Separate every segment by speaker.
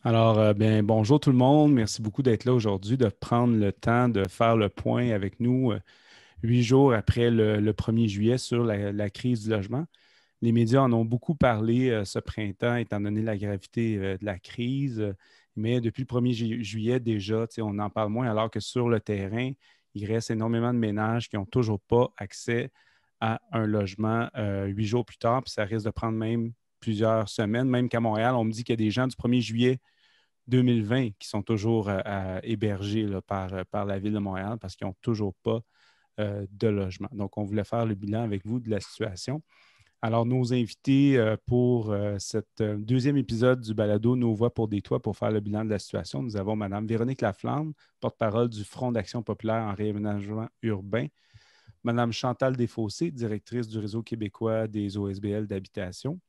Speaker 1: Alors, bien, bonjour tout le monde. Merci beaucoup d'être là aujourd'hui, de prendre le temps de faire le point avec nous 8 jours après le 1er juillet sur la crise du logement. Les médias en ont beaucoup parlé ce printemps, étant donné la gravité de la crise, mais depuis le 1er juillet déjà, on en parle moins, alors que sur le terrain, il reste énormément de ménages qui n'ont toujours pas accès à un logement 8 jours plus tard, puis ça risque de prendre même plusieurs semaines, même qu'à Montréal, on me dit qu'il y a des gens du 1er juillet 2020 qui sont toujours hébergés là, par la Ville de Montréal parce qu'ils n'ont toujours pas de logement. Donc, on voulait faire le bilan avec vous de la situation. Alors, nos invités pour cet deuxième épisode du balado Nos voix pour des toits pour faire le bilan de la situation, nous avons Mme Véronique Laflamme, porte-parole du Front d'action populaire en réaménagement urbain, Mme Chantal Desfossés, directrice du Réseau québécois des OSBL d'habitation,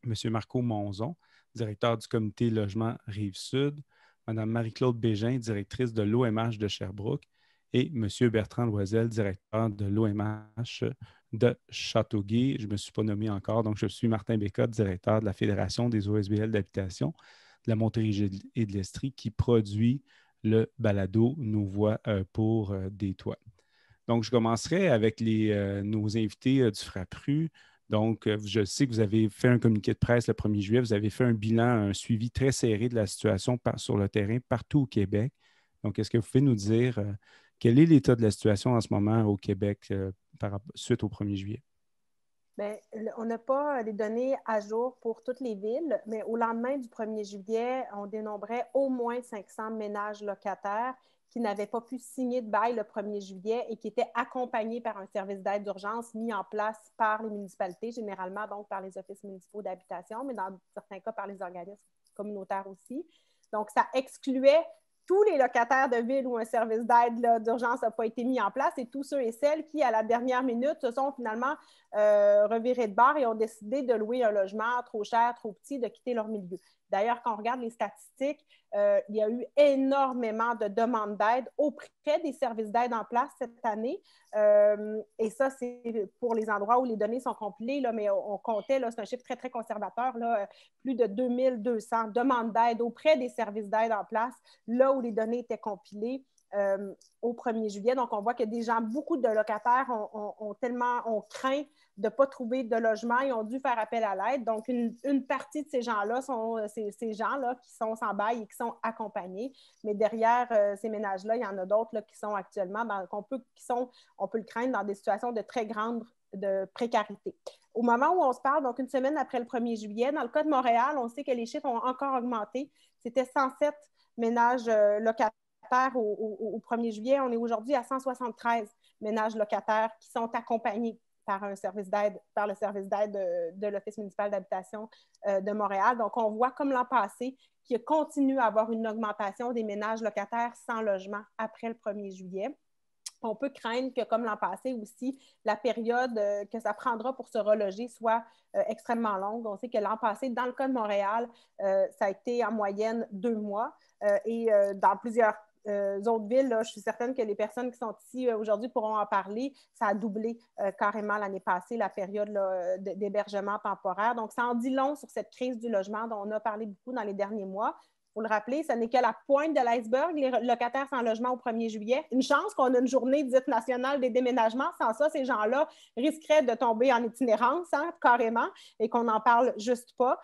Speaker 1: M. Marco Monzon, directeur du comité logement Rive-Sud, Mme Marie-Claude Bégin, directrice de l'OMH de Sherbrooke, et M. Bertrand Loisel, directeur de l'OMH de Châteauguay. Je ne me suis pas nommé encore, donc je suis Martin Bécotte, directeur de la Fédération des OSBL d'habitation de la Montérégie et de l'Estrie, qui produit le balado Nos voix pour des toits. Donc, je commencerai avec nos invités du FRAPRU. Donc, je sais que vous avez fait un communiqué de presse le 1er juillet. Vous avez fait un bilan, un suivi très serré de la situation sur le terrain partout au Québec. Donc, est-ce que vous pouvez nous dire quel est l'état de la situation en ce moment au Québec suite au 1er juillet?
Speaker 2: Bien, on n'a pas les données à jour pour toutes les villes, mais au lendemain du 1er juillet, on dénombrait au moins 500 ménages locataires qui n'avaient pas pu signer de bail le 1er juillet et qui étaient accompagnés par un service d'aide d'urgence mis en place par les municipalités, généralement donc par les offices municipaux d'habitation, mais dans certains cas par les organismes communautaires aussi. Donc, ça excluait tous les locataires de ville où un service d'aide d'urgence n'a pas été mis en place et tous ceux et celles qui, à la dernière minute, se sont finalement revirés de bord et ont décidé de louer un logement trop cher, trop petit, de quitter leur milieu. D'ailleurs, quand on regarde les statistiques, il y a eu énormément de demandes d'aide auprès des services d'aide en place cette année. Et ça, c'est pour les endroits où les données sont compilées, là, mais on comptait, là, c'est un chiffre très, très conservateur, là, plus de 2200 demandes d'aide auprès des services d'aide en place, là où les données étaient compilées. Au 1er juillet. Donc, on voit que des gens, beaucoup de locataires ont craint de ne pas trouver de logement et ont dû faire appel à l'aide. Donc, une partie de ces gens-là sont ces gens-là qui sont sans bail et qui sont accompagnés. Mais derrière ces ménages-là, il y en a d'autres là, qui sont actuellement, on peut le craindre dans des situations de très grande de précarité. Au moment où on se parle, donc une semaine après le 1er juillet, dans le cas de Montréal, on sait que les chiffres ont encore augmenté. C'était 107 ménages locataires au 1er juillet. On est aujourd'hui à 173 ménages locataires qui sont accompagnés par le service d'aide de l'Office municipal d'habitation de Montréal. Donc, on voit comme l'an passé qu'il continue à avoir une augmentation des ménages locataires sans logement après le 1er juillet. On peut craindre que, comme l'an passé aussi, la période que ça prendra pour se reloger soit extrêmement longue. On sait que l'an passé, dans le cas de Montréal, ça a été en moyenne 2 mois. Et dans plusieurs autres villes, là, je suis certaine que les personnes qui sont ici aujourd'hui pourront en parler. Ça a doublé carrément l'année passée, la période là, d'hébergement temporaire. Donc, ça en dit long sur cette crise du logement dont on a parlé beaucoup dans les derniers mois. Il faut le rappeler, ce n'est que la pointe de l'iceberg, les locataires sans logement au 1er juillet. Une chance qu'on a une journée dite nationale des déménagements. Sans ça, ces gens-là risqueraient de tomber en itinérance, carrément, et qu'on n'en parle juste pas.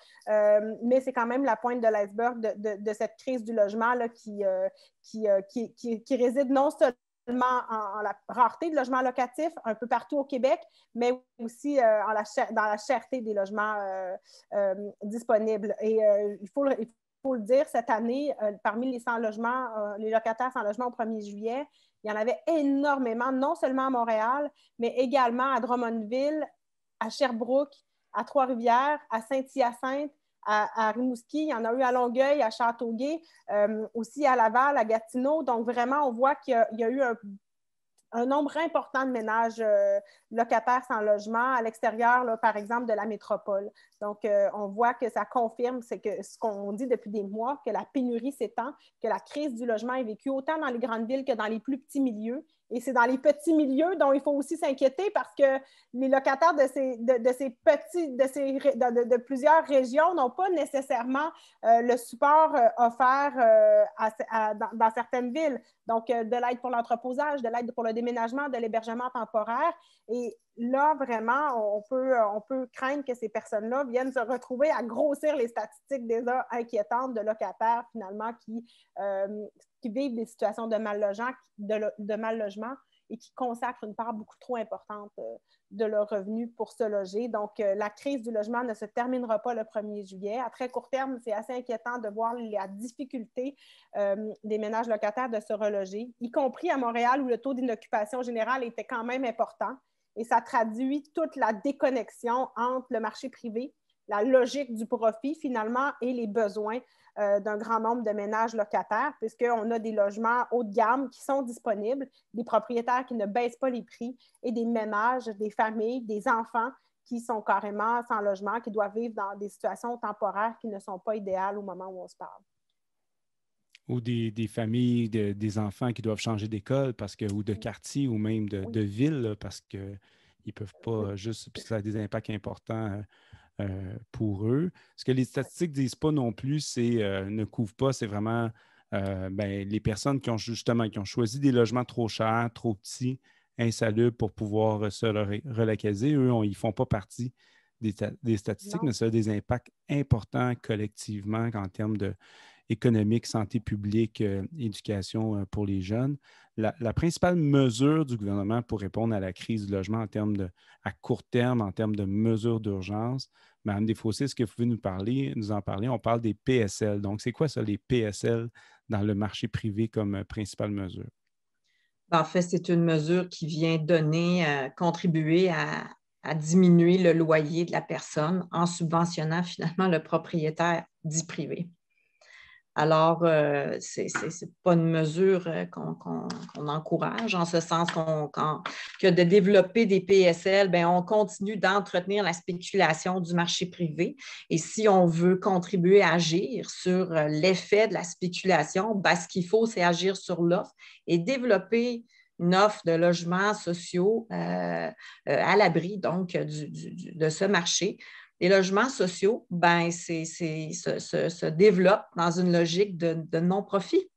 Speaker 2: Mais c'est quand même la pointe de l'iceberg de cette crise du logement là, qui réside non seulement en la rareté de logements locatifs un peu partout au Québec, mais aussi dans la cherté des logements disponibles. Et il faut le dire, cette année, parmi les les locataires sans logement au 1er juillet, il y en avait énormément, non seulement à Montréal, mais également à Drummondville, à Sherbrooke, à Trois-Rivières, à Saint-Hyacinthe, à Rimouski, il y en a eu à Longueuil, à Châteauguay, aussi à Laval, à Gatineau. Donc, vraiment, on voit qu'il y a eu un nombre important de ménages locataires sans logement à l'extérieur, là, par exemple, de la métropole. Donc, on voit que ça confirme ce qu'on dit depuis des mois, que la pénurie s'étend, que la crise du logement est vécue autant dans les grandes villes que dans les plus petits milieux Et c'est dans les petits milieux dont il faut aussi s'inquiéter parce que les locataires de plusieurs régions n'ont pas nécessairement le support offert dans certaines villes. Donc, de l'aide pour l'entreposage, de l'aide pour le déménagement, de l'hébergement temporaire. Et là, vraiment, on peut craindre que ces personnes-là viennent se retrouver à grossir les statistiques déjà inquiétantes de locataires, finalement, qui vivent des situations de mal-logement et qui consacrent une part beaucoup trop importante de leurs revenus pour se loger. Donc, la crise du logement ne se terminera pas le 1er juillet. À très court terme, c'est assez inquiétant de voir la difficulté des ménages locataires de se reloger, y compris à Montréal où le taux d'inoccupation générale était quand même important. Et ça traduit toute la déconnexion entre le marché privé, la logique du profit finalement et les besoins d'un grand nombre de ménages locataires, puisqu'on a des logements haut de gamme qui sont disponibles, des propriétaires qui ne baissent pas les prix et des ménages, des familles, des enfants qui sont carrément sans logement, qui doivent vivre dans des situations temporaires qui ne sont pas idéales au moment où on se parle.
Speaker 1: Ou des familles, des enfants qui doivent changer d'école ou de quartier ou même de ville là, parce qu'ils ne peuvent pas juste, puis ça a des impacts importants pour eux. Ce que les statistiques ne disent pas non plus, ne couvrent pas, c'est vraiment les personnes qui ont choisi des logements trop chers, trop petits, insalubres pour pouvoir se relocaliser. Eux, ils ne font pas partie des statistiques, mais ça a des impacts importants collectivement en termes économique, santé publique, éducation pour les jeunes. La principale mesure du gouvernement pour répondre à la crise du logement à court terme, en termes de mesures d'urgence, Mme Desfossés, est-ce que vous pouvez nous en parler? On parle des PSL. Donc, c'est quoi ça, les PSL dans le marché privé comme principale mesure?
Speaker 3: En fait, c'est une mesure qui vient contribuer à diminuer le loyer de la personne en subventionnant finalement le propriétaire dit privé. Alors, ce n'est pas une mesure qu'on encourage, en ce sens que de développer des PSL, bien, on continue d'entretenir la spéculation du marché privé. Et si on veut contribuer à agir sur l'effet de la spéculation, bien, ce qu'il faut, c'est agir sur l'offre et développer une offre de logements sociaux à l'abri donc de ce marché. Les logements sociaux, ben, se développent dans une logique de non-profit.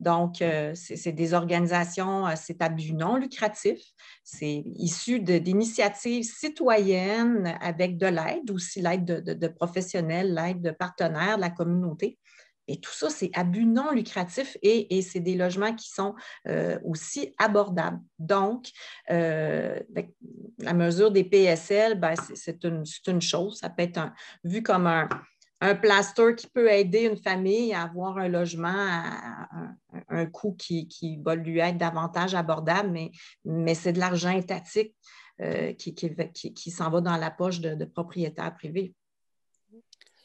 Speaker 3: Donc, c'est des organisations, c'est à but non lucratif, c'est issu d'initiatives citoyennes avec de l'aide, aussi l'aide de professionnels, l'aide de partenaires de la communauté. Et tout ça, c'est à but non lucratif et c'est des logements qui sont aussi abordables. Donc, la mesure des PSL, ben, c'est une chose. Ça peut être vu comme un plaster qui peut aider une famille à avoir un logement à un coût qui va lui être davantage abordable, mais c'est de l'argent étatique qui s'en va dans la poche de propriétaires privés.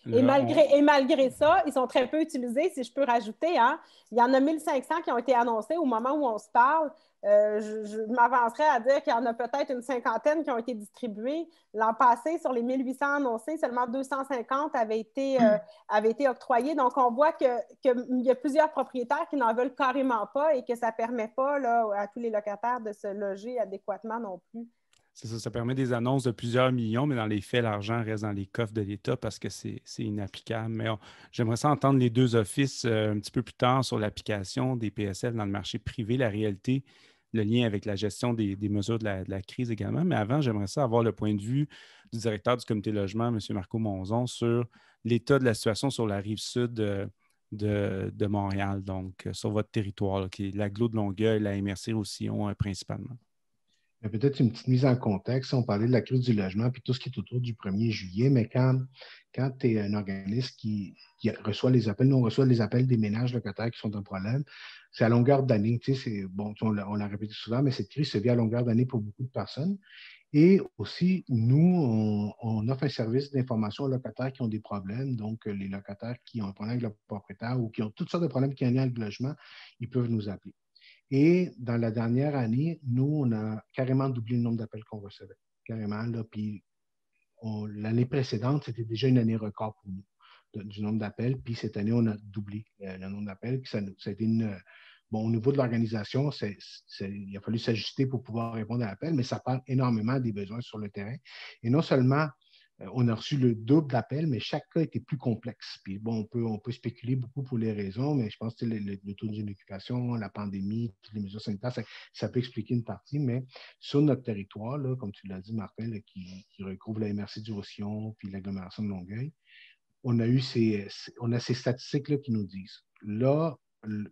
Speaker 2: Et malgré ça, ils sont très peu utilisés, si je peux rajouter. Hein. Il y en a 1500 qui ont été annoncés au moment où on se parle. Je m'avancerais à dire qu'il y en a peut-être une cinquantaine qui ont été distribués. L'an passé, sur les 1800 annoncés, seulement 250 avaient été octroyés. Donc, on voit qu'il y a plusieurs propriétaires qui n'en veulent carrément pas et que ça ne permet pas là, à tous les locataires de se loger adéquatement non plus.
Speaker 1: C'est ça permet des annonces de plusieurs millions, mais dans les faits, l'argent reste dans les coffres de l'État parce que c'est inapplicable. Mais j'aimerais ça entendre les deux offices un petit peu plus tard sur l'application des PSL dans le marché privé, la réalité, le lien avec la gestion des mesures de la crise également. Mais avant, j'aimerais ça avoir le point de vue du directeur du comité logement, M. Marco Monzon, sur l'état de la situation sur la rive sud de Montréal, donc sur votre territoire, là, qui est l'agglo de Longueuil, la MRC-Roussillon principalement.
Speaker 4: Peut-être une petite mise en contexte. On parlait de la crise du logement puis tout ce qui est autour du 1er juillet, mais quand tu es un organisme qui reçoit les appels, nous, on reçoit les appels des ménages locataires qui sont un problème, c'est à longueur d'année. Tu sais, on l'a répété souvent, mais cette crise se vit à longueur d'année pour beaucoup de personnes. Et aussi, nous, on offre un service d'information aux locataires qui ont des problèmes. Donc, les locataires qui ont un problème avec le propriétaire ou qui ont toutes sortes de problèmes qui ont un lien avec le logement, ils peuvent nous appeler. Et dans la dernière année, nous, on a carrément doublé le nombre d'appels qu'on recevait. Carrément, là. Puis l'année précédente, c'était déjà une année record pour nous du nombre d'appels. Puis cette année, on a doublé le nombre d'appels. Ça a été Bon, au niveau de l'organisation, il a fallu s'ajuster pour pouvoir répondre à l'appel, mais ça parle énormément des besoins sur le terrain. Et non seulement on a reçu le double d'appels, mais chaque cas était plus complexe. Puis bon, on peut spéculer beaucoup pour les raisons, mais je pense que le taux d'inoccupation, la pandémie, toutes les mesures sanitaires, ça peut expliquer une partie, mais sur notre territoire, là, comme tu l'as dit, Martin, là, qui recouvre la MRC du Roussillon puis l'agglomération de Longueuil, on a ces statistiques-là qui nous disent. Là,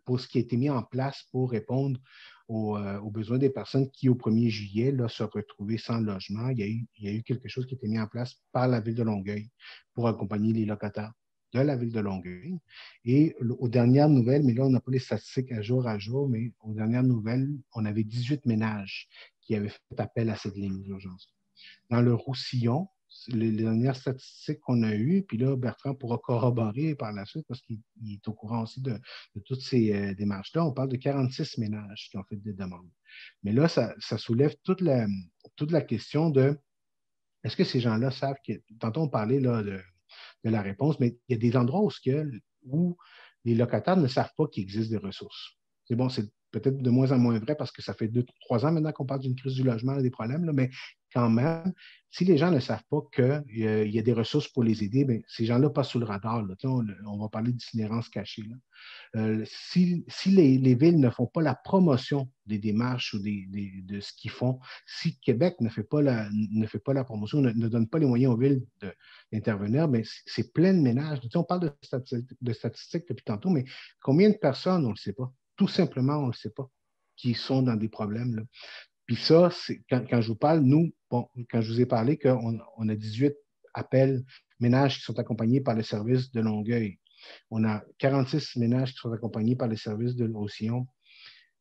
Speaker 4: pour ce qui a été mis en place pour répondre aux besoins des personnes qui, au 1er juillet, là, se retrouvaient sans logement, il y a eu quelque chose qui a été mis en place par la Ville de Longueuil pour accompagner les locataires de la Ville de Longueuil. Et aux dernières nouvelles, mais là, on n'a pas les statistiques à jour, mais aux dernières nouvelles, on avait 18 ménages qui avaient fait appel à cette ligne d'urgence. Dans le Roussillon, les dernières statistiques qu'on a eues, puis là, Bertrand pourra corroborer par la suite parce qu'il est au courant aussi de toutes ces démarches-là. On parle de 46 ménages qui ont fait des demandes. Mais là, ça soulève toute la question de est-ce que ces gens-là savent que, tantôt on parlait là, de la réponse, mais il y a des endroits où les locataires ne savent pas qu'il existe des ressources. C'est bon, c'est peut-être de moins en moins vrai parce que ça fait 2-3 ans maintenant qu'on parle d'une crise du logement et des problèmes, là, mais quand même, si les gens ne savent pas qu'il y a des ressources pour les aider, bien, ces gens-là passent sous le radar. Là. On va parler d'itinérance cachée. Là. Si les villes ne font pas la promotion des démarches ou de ce qu'ils font, si Québec ne fait pas la promotion, ne donne pas les moyens aux villes d'intervenir, bien, c'est plein de ménages. On parle de statistiques depuis tantôt, mais combien de personnes, on ne le sait pas. Tout simplement, on ne le sait pas, qui sont dans des problèmes. Là. Puis ça, quand je vous parle, nous, bon, quand je vous ai parlé qu'on a 18 appels ménages qui sont accompagnés par le service de Longueuil. On a 46 ménages qui sont accompagnés par les services de Roussillon.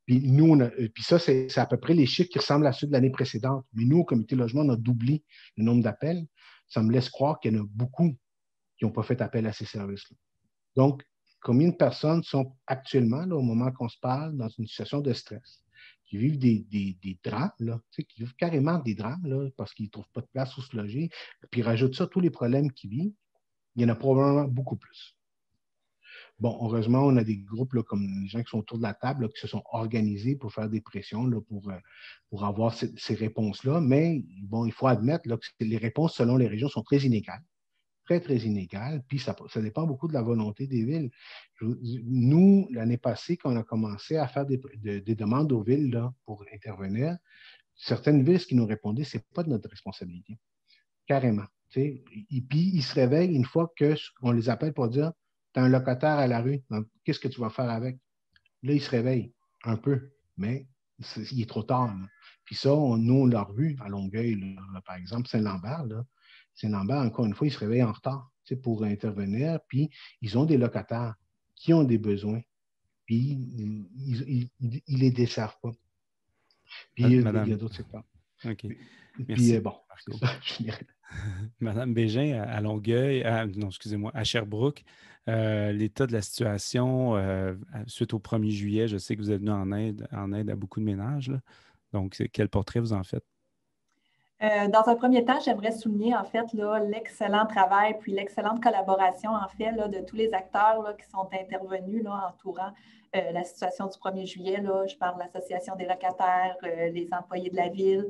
Speaker 4: Puis nous, puis ça, c'est à peu près les chiffres qui ressemblent à ceux de l'année précédente. Mais nous, au comité logement, on a doublé le nombre d'appels. Ça me laisse croire qu'il y en a beaucoup qui n'ont pas fait appel à ces services-là. Donc, combien de personnes sont actuellement, là, au moment qu'on se parle, dans une situation de stress, qui vivent des drames, là, qui vivent carrément des drames là, parce qu'ils ne trouvent pas de place où se loger, puis ils rajoutent ça tous les problèmes qu'ils vivent, il y en a probablement beaucoup plus. Bon, heureusement, on a des groupes là, comme les gens qui sont autour de la table là, qui se sont organisés pour faire des pressions là, pour avoir ces réponses-là. Mais bon, il faut admettre là, que les réponses selon les régions sont très inégales. Très, très inégales. Puis ça dépend beaucoup de la volonté des villes. Nous, l'année passée, quand on a commencé à faire des demandes aux villes là, pour intervenir, certaines villes, ce qui nous répondaient, ce n'est pas de notre responsabilité. Carrément. Et puis, ils se réveillent une fois qu'on les appelle pour dire tu as un locataire à la rue, donc qu'est-ce que tu vas faire avec? Là, ils se réveillent un peu, mais il est trop tard. Là. Puis ça, nous, on l'a revu à Longueuil, là, par exemple, Saint-Lambert. Saint-Lambert, encore une fois, ils se réveillent en retard pour intervenir, puis ils ont des locataires qui ont des besoins, puis ils ne les desservent pas. Puis il y a d'autres secteurs.
Speaker 1: OK.
Speaker 4: Merci. Puis bon, c'est ça, je finirai.
Speaker 1: Madame Bégin, à Longueuil, à Sherbrooke, l'état de la situation suite au 1er juillet, je sais que vous êtes venu en aide à beaucoup de ménages. Là. Donc, quel portrait vous en faites?
Speaker 5: Dans un premier temps, j'aimerais souligner en fait l'excellent travail puis l'excellente collaboration en fait là, de tous les acteurs là, qui sont intervenus là, entourant la situation du 1er juillet. Là. Je parle de l'Association des locataires, les employés de la ville,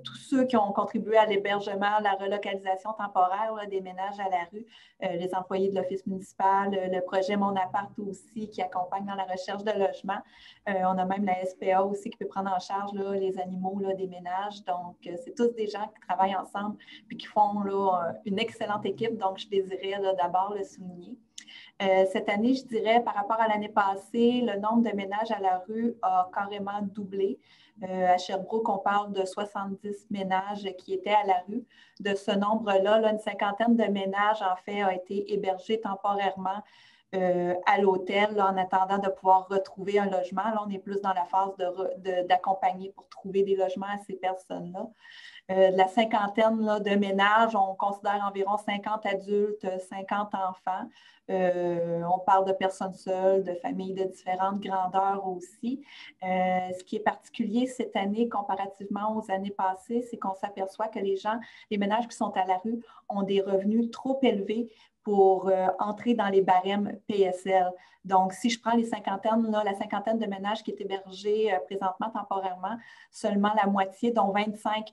Speaker 5: tous ceux qui ont contribué à l'hébergement, la relocalisation temporaire là, des ménages à la rue, les employés de l'Office municipal, le projet Mon Appart aussi qui accompagne dans la recherche de logement. On a même la SPA aussi qui peut prendre en charge là, les animaux là, des ménages. Donc, c'est tous des gens qui travaillent ensemble et qui font là, une excellente équipe. Donc, je désirais là, d'abord le souligner. Cette année, je dirais, par rapport à l'année passée, le nombre de ménages à la rue a carrément doublé. À Sherbrooke, on parle de 70 ménages qui étaient à la rue. De ce nombre-là, là, une cinquantaine de ménages, en fait, a été hébergés temporairement à l'hôtel en attendant de pouvoir retrouver un logement. Là, on est plus dans la phase d'accompagner pour trouver des logements à ces personnes-là. De la cinquantaine là, de ménages, on considère environ 50 adultes, 50 enfants. On parle de personnes seules, de familles de différentes grandeurs aussi. Ce qui est particulier cette année comparativement aux années passées, c'est qu'on s'aperçoit que les ménages qui sont à la rue ont des revenus trop élevés pour entrer dans les barèmes PSL. Donc, si je prends la cinquantaine de ménages qui est hébergés présentement temporairement, seulement la moitié, dont 25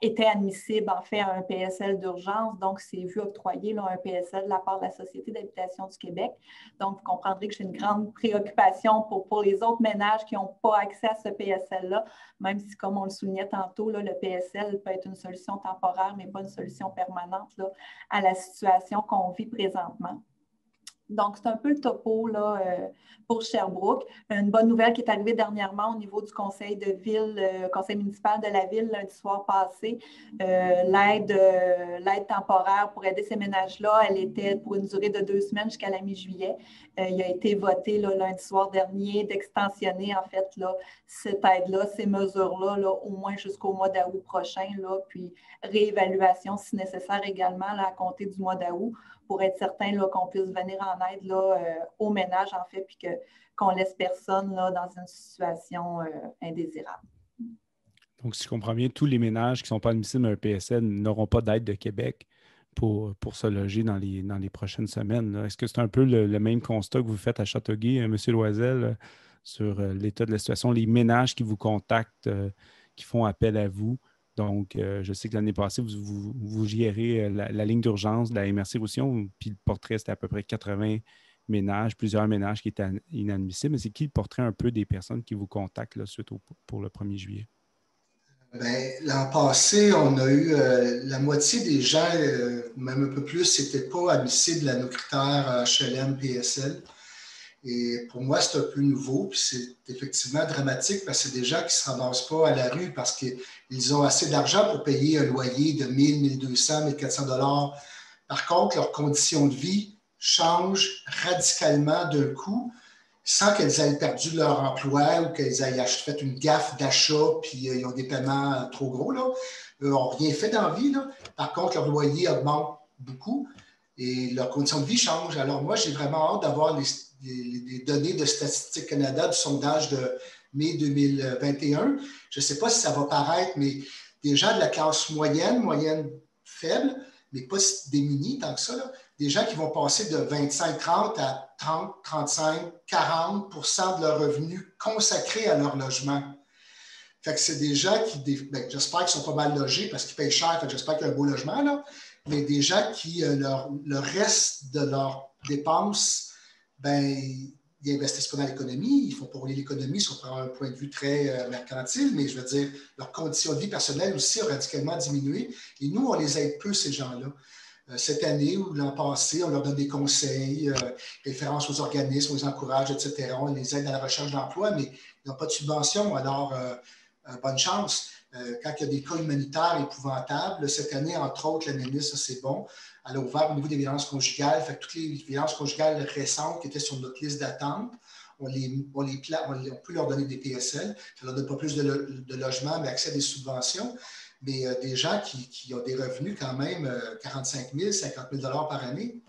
Speaker 5: étaient admissibles en fait à un PSL d'urgence. Donc, c'est vu octroyer là, un PSL de la part de la Société d'habitation du Québec. Donc, vous comprendrez que j'ai une grande préoccupation pour les autres ménages qui n'ont pas accès à ce PSL-là, même si, comme on le soulignait tantôt, là, le PSL peut être une solution temporaire, mais pas une solution permanente là, à la situation qu'on vit présentement. Donc, c'est un peu le topo là, pour Sherbrooke. Une bonne nouvelle qui est arrivée dernièrement au niveau du conseil de ville, conseil municipal de la ville lundi soir passé. L'aide temporaire pour aider ces ménages-là, elle était pour une durée de 2 semaines jusqu'à la mi-juillet. Il a été voté là, lundi soir dernier d'extensionner en fait là, cette aide-là, ces mesures-là, là, au moins jusqu'au mois d'août prochain. Là, puis réévaluation si nécessaire également là, à compter du mois d'août, pour être certain là, qu'on puisse venir en aide là, aux ménages, en fait, puis qu'on ne laisse personne là, dans une situation indésirable.
Speaker 1: Donc, si je comprends bien, tous les ménages qui ne sont pas admissibles à un PSL n'auront pas d'aide de Québec pour se loger dans les prochaines semaines. Là. Est-ce que c'est un peu le même constat que vous faites à Châteauguay, M. Loisel, sur l'état de la situation, les ménages qui vous contactent, qui font appel à vous? Donc, je sais que l'année passée, vous gérez la ligne d'urgence de la MRC Roussillon, puis le portrait, c'était à peu près 80 ménages, plusieurs ménages qui étaient inadmissibles. Mais c'est qui le portrait un peu des personnes qui vous contactent là, suite pour le 1er juillet?
Speaker 6: Bien, l'an passé, on a eu la moitié des gens, même un peu plus, n'étaient pas admissibles à nos critères HLM, PSL. Et pour moi, c'est un peu nouveau, puis c'est effectivement dramatique parce que c'est des gens qui ne se ramassent pas à la rue parce qu'ils ont assez d'argent pour payer un loyer de 1 000, 1 200, 1 400 $. Par contre, leurs conditions de vie changent radicalement d'un coup sans qu'elles aient perdu leur emploi ou qu'elles aient fait une gaffe d'achat puis ils ont des paiements trop gros. Là. Ils n'ont rien fait dans la vie. Là. Par contre, leur loyer augmente beaucoup et leurs conditions de vie changent. Alors moi, j'ai vraiment hâte d'avoir les données de Statistique Canada du sondage de mai 2021. Je ne sais pas si ça va paraître, mais des gens de la classe moyenne faible, mais pas démunis tant que ça, là, des gens qui vont passer de 25-30 à 30, 35, 40 % de leurs revenus consacrés à leur logement. Fait que c'est des gens qui, j'espère qu'ils sont pas mal logés parce qu'ils payent cher, fait que j'espère qu'il y a un beau logement, là, mais des gens qui, le reste de leurs dépenses, ils investissent pas dans l'économie, ils font pas rouler l'économie sur un point de vue très mercantile, mais je veux dire, leurs conditions de vie personnelles aussi ont radicalement diminué. Et nous, on les aide peu, ces gens-là. Cette année ou l'an passé, on leur donne des conseils, références aux organismes, on les encourage, etc. On les aide à la recherche d'emploi, mais ils n'ont pas de subvention, alors bonne chance. Quand il y a des cas humanitaires épouvantables, cette année, entre autres, la ministre, c'est bon, elle a ouvert au niveau des violences conjugales, fait que toutes les violences conjugales récentes qui étaient sur notre liste d'attente, on peut leur donner des PSL, ça ne leur donne pas plus de logements, mais accès à des subventions. Mais des gens qui ont des revenus quand même 45 000, 50 000 $ par année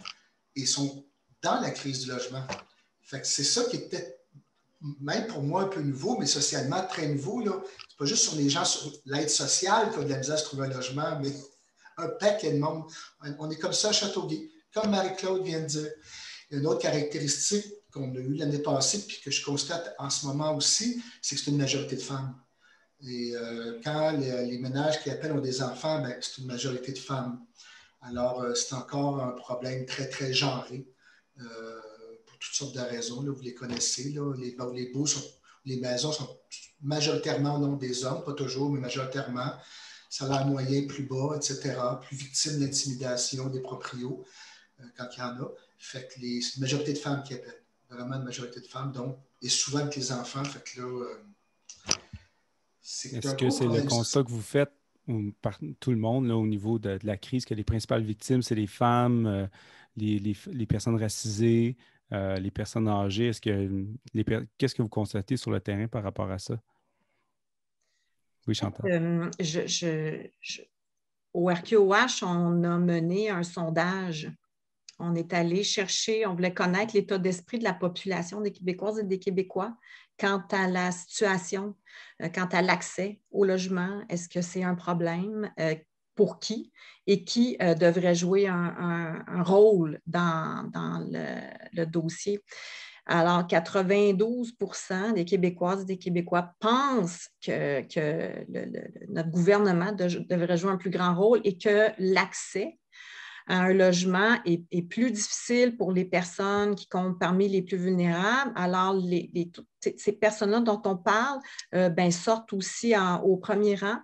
Speaker 6: et sont dans la crise du logement. Fait que c'est ça qui est peut-être, même pour moi, un peu nouveau, mais socialement très nouveau. Ce n'est pas juste sur les gens sur l'aide sociale qui ont de la misère à se trouver un logement, mais un paquet de monde. On est comme ça à Châteauguay, comme Marie-Claude vient de dire. Il y a une autre caractéristique qu'on a eue l'année passée puis que je constate en ce moment aussi, c'est que c'est une majorité de femmes. Et quand les ménages qui appellent ont des enfants, c'est une majorité de femmes. Alors, c'est encore un problème très, très genré pour toutes sortes de raisons. Là, vous les connaissez. Là, les maisons sont majoritairement non des hommes, pas toujours, mais majoritairement. Salaire moyen plus bas, etc. Plus victimes d'intimidation des proprios quand il y en a. Fait que c'est une majorité de femmes qui appellent. Vraiment une majorité de femmes, donc, et souvent avec les enfants. Fait que là,
Speaker 1: est-ce que c'est le constat que vous faites par tout le monde là, au niveau de la crise, que les principales victimes, c'est les femmes, les personnes racisées, les personnes âgées? Qu'est-ce que vous constatez sur le terrain par rapport à ça? Oui, Chantal.
Speaker 3: Au RQOH, on a mené un sondage. On est allé chercher, on voulait connaître l'état d'esprit de la population des Québécoises et des Québécois quant à la situation, quant à l'accès au logement. Est-ce que c'est un problème? pour qui et qui devrait jouer un rôle dans le dossier. Alors, 92% des Québécoises et des Québécois pensent que notre gouvernement devrait jouer un plus grand rôle et que l'accès à un logement est plus difficile pour les personnes qui comptent parmi les plus vulnérables. Alors, toutes ces personnes-là dont on parle sortent aussi au premier rang.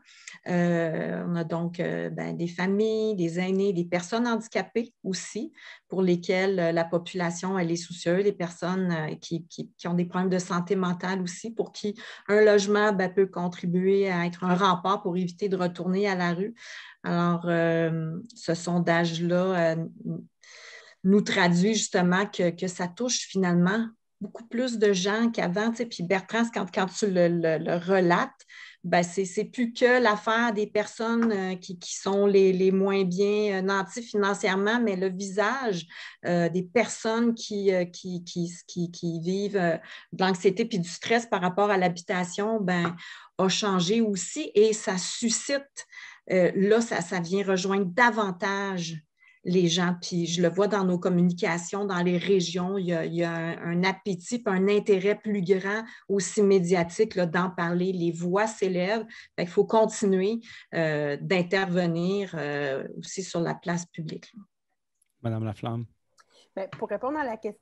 Speaker 3: On a donc des familles, des aînés, des personnes handicapées aussi, pour lesquelles la population elle est soucieuse, les personnes qui ont des problèmes de santé mentale aussi, pour qui un logement peut contribuer à être un rempart pour éviter de retourner à la rue. Alors, ce sondage-là nous traduit justement que ça touche finalement beaucoup plus de gens qu'avant. Puis Bertrand, quand tu le relates, c'est plus que l'affaire des personnes qui sont les moins bien nantis financièrement, mais le visage des personnes qui vivent de l'anxiété puis du stress par rapport à l'habitation a changé aussi et ça suscite, là, ça vient rejoindre davantage les gens, puis je le vois dans nos communications, dans les régions, il y a un appétit, un intérêt plus grand, aussi médiatique, là, d'en parler. Les voix s'élèvent. Il faut continuer d'intervenir aussi sur la place publique.
Speaker 1: Madame Laflamme.
Speaker 2: Pour répondre à la question,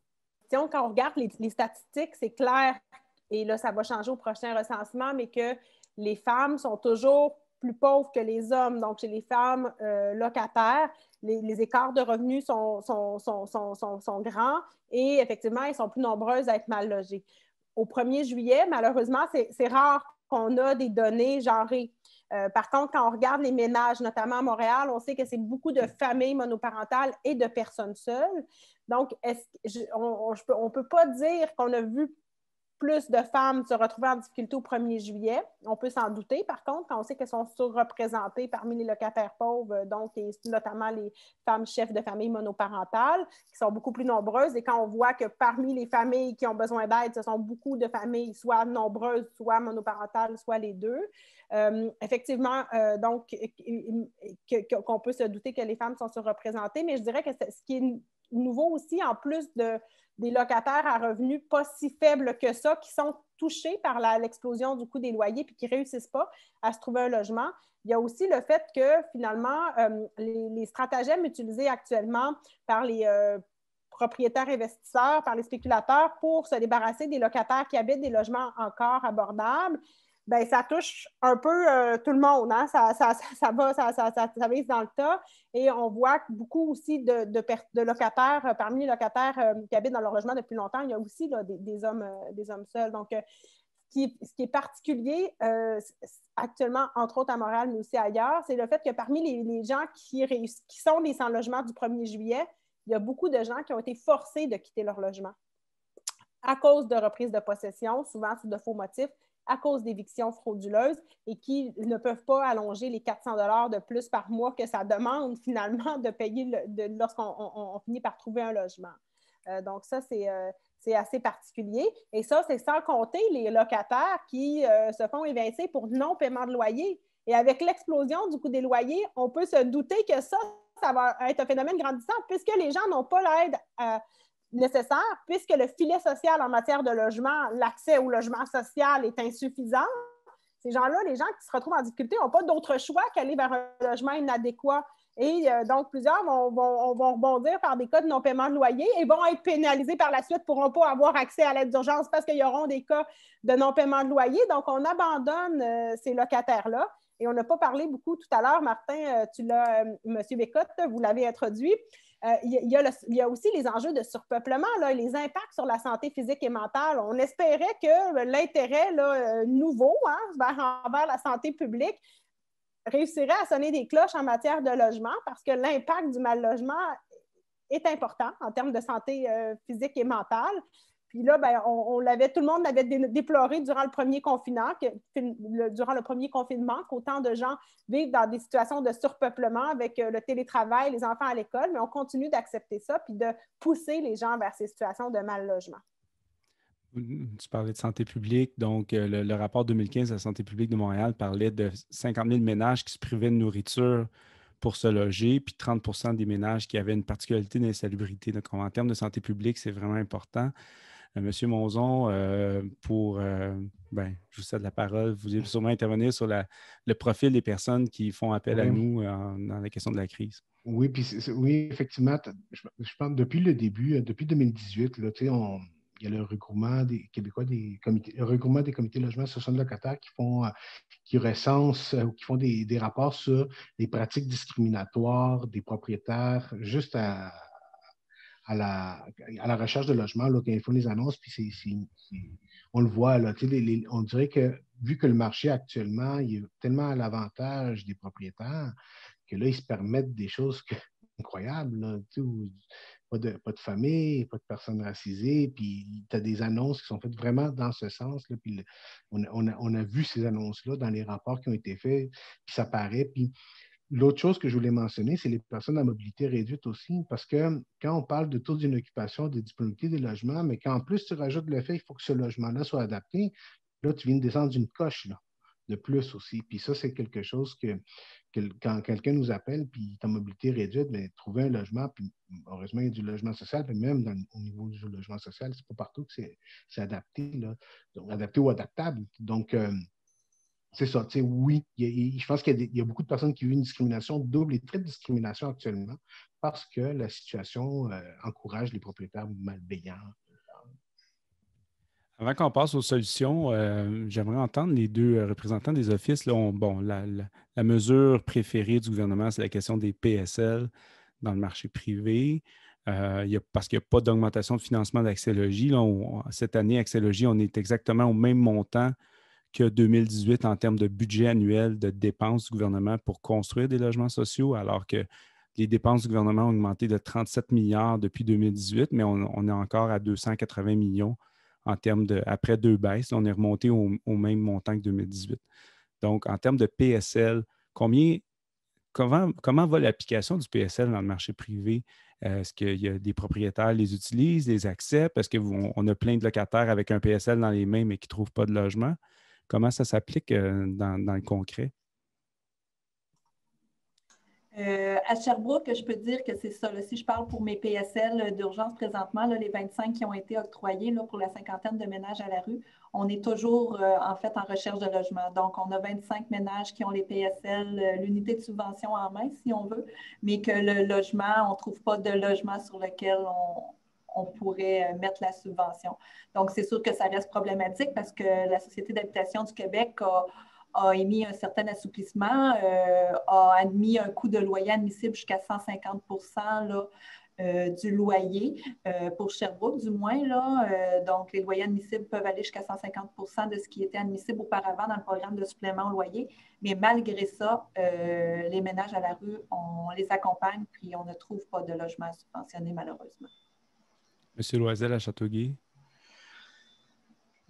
Speaker 2: quand on regarde les statistiques, c'est clair, et là, ça va changer au prochain recensement, mais que les femmes sont toujours plus pauvres que les hommes. Donc, chez les femmes locataires, les écarts de revenus sont grands et effectivement, elles sont plus nombreuses à être mal logées. Au 1er juillet, malheureusement, c'est rare qu'on a des données genrées. Par contre, quand on regarde les ménages, notamment à Montréal, on sait que c'est beaucoup de familles monoparentales et de personnes seules. Donc, on ne peut pas dire qu'on a vu plus de femmes se retrouver en difficulté au 1er juillet. On peut s'en douter, par contre, quand on sait qu'elles sont surreprésentées parmi les locataires pauvres, donc et notamment les femmes chefs de famille monoparentales, qui sont beaucoup plus nombreuses. Et quand on voit que parmi les familles qui ont besoin d'aide, ce sont beaucoup de familles soit nombreuses, soit monoparentales, soit les deux. Effectivement, donc, qu'on peut se douter que les femmes sont surreprésentées, mais je dirais que ce qui est nouveau aussi, en plus des locataires à revenus pas si faibles que ça, qui sont touchés par l'explosion du coût des loyers puis qui ne réussissent pas à se trouver un logement. Il y a aussi le fait que, finalement, les stratagèmes utilisés actuellement par les propriétaires investisseurs, par les spéculateurs pour se débarrasser des locataires qui habitent des logements encore abordables, ça touche un peu tout le monde. Hein? Ça vise dans le tas. Et on voit beaucoup aussi de locataires, parmi les locataires qui habitent dans leur logement depuis longtemps, il y a aussi là, des hommes seuls. Donc, ce qui est particulier actuellement, entre autres à Montréal, mais aussi ailleurs, c'est le fait que parmi les gens qui sont les sans-logement du 1er juillet, il y a beaucoup de gens qui ont été forcés de quitter leur logement à cause de reprises de possession, souvent sous de faux motifs, à cause d'évictions frauduleuses et qui ne peuvent pas allonger les 400 $ de plus par mois que ça demande finalement de payer lorsqu'on finit par trouver un logement. Donc ça, c'est assez particulier. Et ça, c'est sans compter les locataires qui se font évincer pour non-paiement de loyer. Et avec l'explosion du coût des loyers, on peut se douter que ça va être un phénomène grandissant puisque les gens n'ont pas l'aide nécessaire, puisque le filet social en matière de logement, l'accès au logement social est insuffisant. Ces gens-là, les gens qui se retrouvent en difficulté, n'ont pas d'autre choix qu'aller vers un logement inadéquat. Et donc, plusieurs vont rebondir par des cas de non-paiement de loyer et vont être pénalisés par la suite, ne pourront pas avoir accès à l'aide d'urgence parce qu'il y auront des cas de non-paiement de loyer. Donc, on abandonne ces locataires-là. Et on n'a pas parlé beaucoup tout à l'heure, Martin, M. Bécotte, vous l'avez introduit. Il y a aussi les enjeux de surpeuplement, là, les impacts sur la santé physique et mentale. On espérait que l'intérêt nouveau envers la santé publique réussirait à sonner des cloches en matière de logement parce que l'impact du mal-logement est important en termes de santé physique et mentale. Puis là, tout le monde l'avait déploré durant le premier confinement, qu'autant de gens vivent dans des situations de surpeuplement avec le télétravail, les enfants à l'école, mais on continue d'accepter ça puis de pousser les gens vers ces situations de mal-logement.
Speaker 1: Tu parlais de santé publique, donc le rapport 2015 de la santé publique de Montréal parlait de 50 000 ménages qui se privaient de nourriture pour se loger, puis 30 des ménages qui avaient une particularité d'insalubrité. Donc, en termes de santé publique, c'est vraiment important. Monsieur Monzon, je vous cède la parole. Vous allez sûrement intervenir sur le profil des personnes qui font appel à nous dans la question de la crise.
Speaker 4: Oui, puis oui, effectivement, je pense depuis le début, depuis 2018, là, il y a le regroupement des Québécois, le regroupement des comités de logement et associations de locataires qui recensent ou qui font des rapports sur les pratiques discriminatoires des propriétaires juste à la recherche de logement, là, quand ils font les annonces, puis on le voit, là, on dirait que vu que le marché actuellement, il est tellement à l'avantage des propriétaires, que là, ils se permettent des choses incroyables, là, pas de famille, pas de personnes racisées, puis tu as des annonces qui sont faites vraiment dans ce sens, là, puis on a vu ces annonces-là dans les rapports qui ont été faits, puis ça paraît, puis l'autre chose que je voulais mentionner, c'est les personnes à mobilité réduite aussi, parce que quand on parle de taux d'inoccupation, de disponibilité des logements, mais qu'en plus tu rajoutes le fait qu'il faut que ce logement-là soit adapté, là, tu viens de descendre d'une coche, là, de plus aussi. Puis ça, c'est quelque chose que quand quelqu'un nous appelle, puis tu as mobilité réduite, bien, trouver un logement, puis heureusement, il y a du logement social, puis même au niveau du logement social, c'est pas partout que c'est adapté, là, donc, adapté ou adaptable. Donc, c'est ça, tu sais, oui, je pense qu'il y a beaucoup de personnes qui vivent une discrimination, double et triple discrimination actuellement, parce que la situation encourage les propriétaires malveillants.
Speaker 1: Avant qu'on passe aux solutions, j'aimerais entendre les deux représentants des offices. Là, la mesure préférée du gouvernement, c'est la question des PSL dans le marché privé. Parce qu'il n'y a pas d'augmentation de financement d'Axélogie. Cette année, Axélogie, on est exactement au même montant que 2018 en termes de budget annuel de dépenses du gouvernement pour construire des logements sociaux, alors que les dépenses du gouvernement ont augmenté de 37 milliards depuis 2018, mais on est encore à 280 millions en termes après deux baisses. On est remonté au même montant que 2018. Donc, en termes de PSL, comment va l'application du PSL dans le marché privé? Est-ce qu'il y a des propriétaires les utilisent, les acceptent? Est-ce qu'on a plein de locataires avec un PSL dans les mains mais qui ne trouvent pas de logement? Comment ça s'applique dans le concret?
Speaker 5: À Sherbrooke, je peux dire que c'est ça. Là, si je parle pour mes PSL d'urgence présentement, là, les 25 qui ont été octroyés là, pour la cinquantaine de ménages à la rue, on est toujours en fait en recherche de logement. Donc, on a 25 ménages qui ont les PSL, l'unité de subvention en main, si on veut, mais que le logement, on ne trouve pas de logement sur lequel on pourrait mettre la subvention. Donc, c'est sûr que ça reste problématique parce que la Société d'habitation du Québec a émis un certain assouplissement, a admis un coût de loyer admissible jusqu'à 150 là, du loyer pour Sherbrooke, du moins. Là, donc, les loyers admissibles peuvent aller jusqu'à 150 de ce qui était admissible auparavant dans le programme de supplément au loyer. Mais malgré ça, les ménages à la rue, on les accompagne puis on ne trouve pas de logement subventionné, malheureusement.
Speaker 1: Monsieur Loisel à Châteauguay.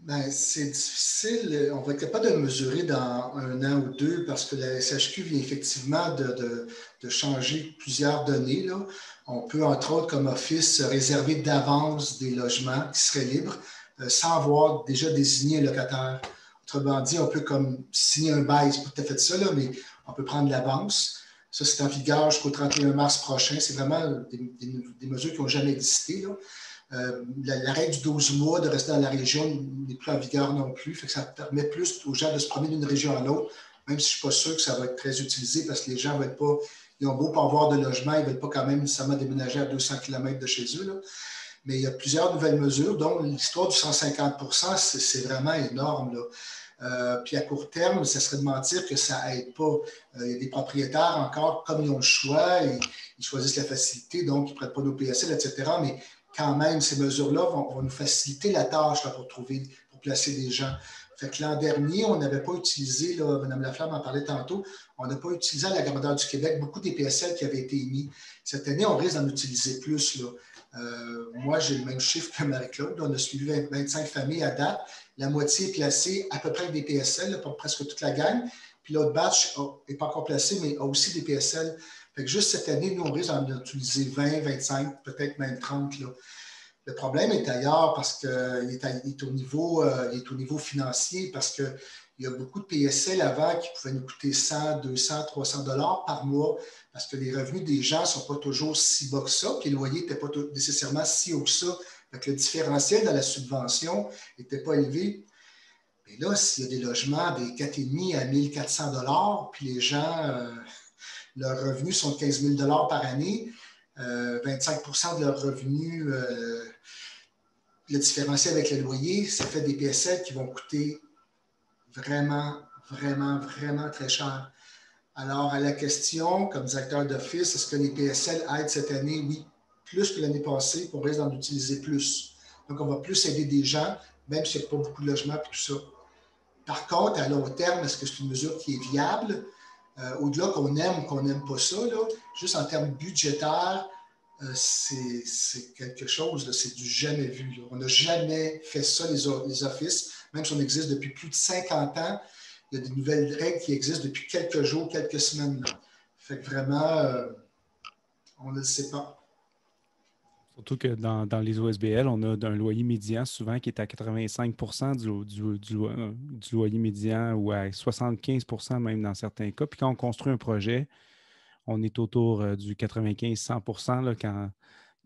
Speaker 6: Ben, c'est difficile. On va être capable de le mesurer dans 1 an ou 2 parce que la SHQ vient effectivement de changer plusieurs données, là. On peut, entre autres, comme office, réserver d'avance des logements qui seraient libres sans avoir déjà désigné un locataire. Autrement dit, on peut comme signer un bail, c'est pas tout à fait ça, là, mais on peut prendre l'avance. Ça, c'est en vigueur jusqu'au 31 mars prochain. C'est vraiment des mesures qui n'ont jamais existé, là. La règle du 12 mois de rester dans la région n'est plus en vigueur non plus. Fait que ça permet plus aux gens de se promener d'une région à l'autre, même si je ne suis pas sûr que ça va être très utilisé parce que les gens ne veulent pas, ils ont beau pas avoir de logement, ils ne veulent pas quand même nécessairement déménager à 200 km de chez eux, là. Mais il y a plusieurs nouvelles mesures, dont l'histoire du 150 %, c'est vraiment énorme, là. Puis à court terme, ça serait de mentir que ça n'aide pas. Il y a des propriétaires encore, comme ils ont le choix, ils choisissent la facilité, donc ils ne prêtent pas nos PSL, etc. Mais quand même, ces mesures-là vont nous faciliter la tâche là, pour placer des gens. Fait que l'an dernier, on n'avait pas utilisé, là, Mme Laflamme en parlait tantôt, on n'a pas utilisé à la grandeur du Québec beaucoup des PSL qui avaient été émis. Cette année, on risque d'en utiliser plus, là. Moi, j'ai le même chiffre que Marie-Claude. On a suivi 25 familles à date. La moitié est placée à peu près avec des PSL, là, pour presque toute la gang. Puis l'autre batch n'est pas encore placé, mais a aussi des PSL. Fait que juste cette année, nous, on risque d'en utiliser 20, 25, peut-être même 30. Là. Le problème est ailleurs parce qu'il est au niveau financier, parce qu'il y a beaucoup de PSL avant qui pouvaient nous coûter 100, 200, 300 $ par mois parce que les revenus des gens ne sont pas toujours si bas que ça, puis les loyers n'étaient pas nécessairement si haut que ça. Donc, le différentiel dans la subvention n'était pas élevé. Mais là, s'il y a des logements des 4,5 à 1 400 $, puis les gens, leurs revenus sont de 15 000 $ par année, 25 % de leurs revenus, le différentiel avec le loyer, ça fait des PSL qui vont coûter vraiment, vraiment, vraiment très cher. Alors, à la question, comme directeur d'office, est-ce que les PSL aident cette année? Oui, plus que l'année passée, puis on risque d'en utiliser plus. Donc, on va plus aider des gens, même s'il n'y a pas beaucoup de logements et tout ça. Par contre, à long terme, est-ce que c'est une mesure qui est viable? Au-delà qu'on aime ou qu'on n'aime pas ça, là, juste en termes budgétaires, c'est quelque chose, là, c'est du jamais vu. Là. On n'a jamais fait ça, les offices, même si on existe depuis plus de 50 ans. Il y a des nouvelles règles qui existent depuis quelques jours, quelques semaines. Là. Fait que vraiment, on ne le sait pas.
Speaker 1: Surtout que dans les OSBL, on a un loyer médian souvent qui est à 85 % du loyer médian ou à 75 % même dans certains cas. Puis quand on construit un projet, on est autour du 95-100 % là,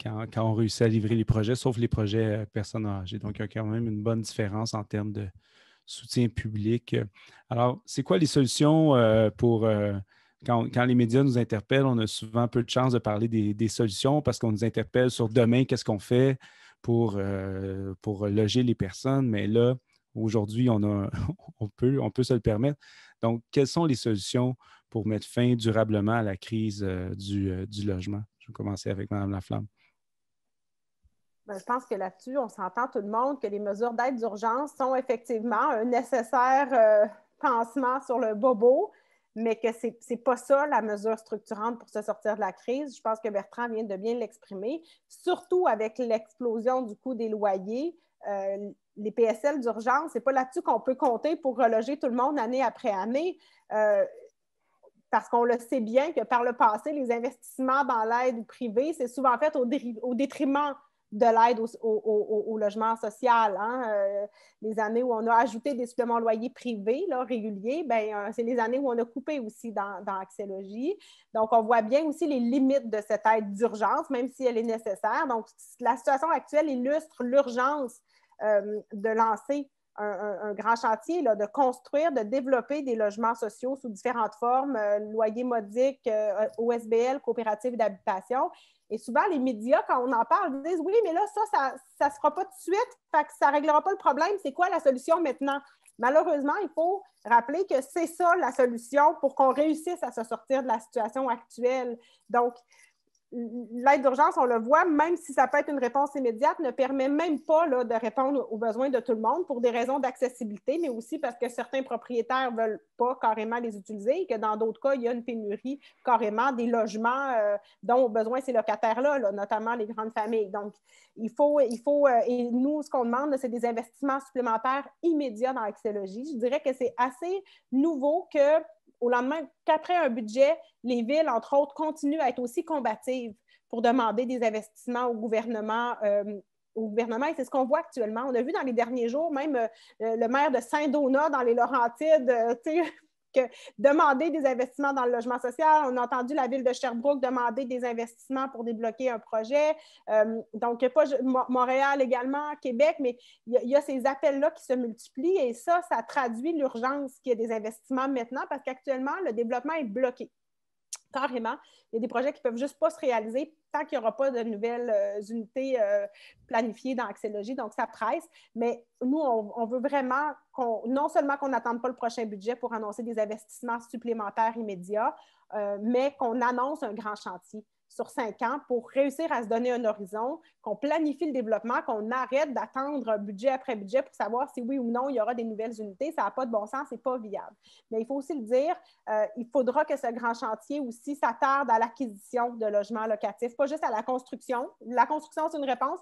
Speaker 1: quand on réussit à livrer les projets, sauf les projets personnes âgées. Donc, il y a quand même une bonne différence en termes de soutien public. Alors, c'est quoi les solutions pour... Quand les médias nous interpellent, on a souvent peu de chance de parler des solutions parce qu'on nous interpelle sur demain, qu'est-ce qu'on fait pour loger les personnes. Mais là, aujourd'hui, on peut se le permettre. Donc, quelles sont les solutions pour mettre fin durablement à la crise du logement? Je vais commencer avec Mme Laflamme.
Speaker 2: Bien, je pense que là-dessus, on s'entend tout le monde que les mesures d'aide d'urgence sont effectivement un nécessaire pansement sur le bobo, mais que ce n'est pas ça la mesure structurante pour se sortir de la crise. Je pense que Bertrand vient de bien l'exprimer, surtout avec l'explosion du coût des loyers. Les PSL d'urgence, ce n'est pas là-dessus qu'on peut compter pour reloger tout le monde année après année. Parce qu'on le sait bien que par le passé, les investissements dans l'aide privée, c'est souvent fait au détriment de l'aide au logement social. Hein? Les années où on a ajouté des suppléments loyers privés là, réguliers, c'est les années où on a coupé aussi dans Axélogie. Donc, on voit bien aussi les limites de cette aide d'urgence, même si elle est nécessaire. Donc, la situation actuelle illustre l'urgence de lancer un grand chantier, là, de construire, de développer des logements sociaux sous différentes formes, loyers modiques, OSBL, coopératives d'habitation. Et souvent, les médias, quand on en parle, disent « Oui, mais là, ça ne se fera pas tout de suite, fait que ça ne réglera pas le problème. C'est quoi la solution maintenant? » Malheureusement, il faut rappeler que c'est ça la solution pour qu'on réussisse à se sortir de la situation actuelle. Donc, l'aide d'urgence, on le voit, même si ça peut être une réponse immédiate, ne permet même pas là, de répondre aux besoins de tout le monde pour des raisons d'accessibilité, mais aussi parce que certains propriétaires ne veulent pas carrément les utiliser et que dans d'autres cas, il y a une pénurie carrément des logements dont ont besoin ces locataires-là, là, notamment les grandes familles. Donc, il faut et nous, ce qu'on demande, c'est des investissements supplémentaires immédiats dans Axélogie. Je dirais que c'est assez nouveau que au lendemain, qu'après un budget, les villes, entre autres, continuent à être aussi combatives pour demander des investissements au gouvernement. Et c'est ce qu'on voit actuellement. On a vu dans les derniers jours, même le maire de Saint-Donat, dans les Laurentides, demander des investissements dans le logement social. On a entendu la ville de Sherbrooke demander des investissements pour débloquer un projet. Donc, pas Montréal également, Québec, mais il y a ces appels-là qui se multiplient et ça traduit l'urgence qu'il y ait des investissements maintenant parce qu'actuellement, le développement est bloqué. Carrément. Il y a des projets qui ne peuvent juste pas se réaliser tant qu'il n'y aura pas de nouvelles unités planifiées dans Axélogie. Donc, ça presse. Mais nous, on veut vraiment non seulement qu'on n'attende pas le prochain budget pour annoncer des investissements supplémentaires immédiats, mais qu'on annonce un grand chantier sur 5 ans pour réussir à se donner un horizon, qu'on planifie le développement, qu'on arrête d'attendre budget après budget pour savoir si oui ou non il y aura des nouvelles unités. Ça n'a pas de bon sens, ce n'est pas viable. Mais il faut aussi le dire, il faudra que ce grand chantier aussi s'attarde à l'acquisition de logements locatifs, pas juste à la construction. La construction, c'est une réponse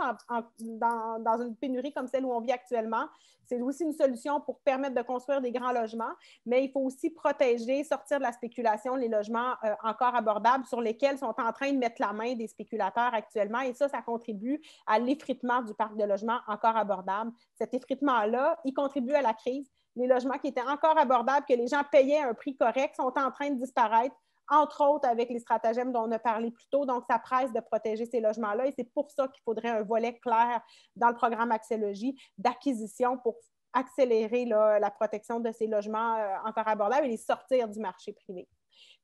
Speaker 2: dans une pénurie comme celle où on vit actuellement. C'est aussi une solution pour permettre de construire des grands logements, mais il faut aussi protéger, sortir de la spéculation les logements encore abordables sur lesquels sont en train de mettre la main des spéculateurs actuellement et ça contribue à l'effritement du parc de logements encore abordable. Cet effritement-là, il contribue à la crise. Les logements qui étaient encore abordables, que les gens payaient un prix correct, sont en train de disparaître, entre autres avec les stratagèmes dont on a parlé plus tôt. Donc, ça presse de protéger ces logements-là et c'est pour ça qu'il faudrait un volet clair dans le programme Accès Logis d'acquisition pour accélérer là, la protection de ces logements encore abordables et les sortir du marché privé.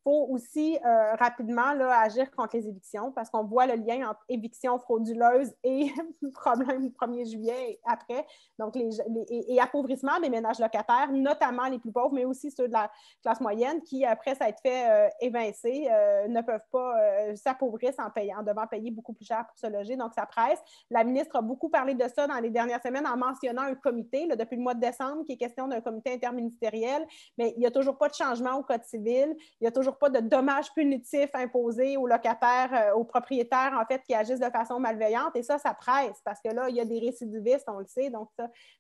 Speaker 2: Il faut aussi rapidement là, agir contre les évictions parce qu'on voit le lien entre évictions frauduleuses et problème du 1er juillet et après. Donc, et appauvrissement des ménages locataires, notamment les plus pauvres, mais aussi ceux de la classe moyenne qui, après s'être fait évincer, ne peuvent pas s'appauvrissent en devant payer beaucoup plus cher pour se loger. Donc, ça presse. La ministre a beaucoup parlé de ça dans les dernières semaines en mentionnant un comité là, depuis le mois de décembre qui est question d'un comité interministériel, mais il n'y a toujours pas de changement au Code civil. Il n'y a toujours pas de dommages punitifs imposés aux locataires, aux propriétaires, en fait, qui agissent de façon malveillante. Et ça presse parce que là, il y a des récidivistes, on le sait, donc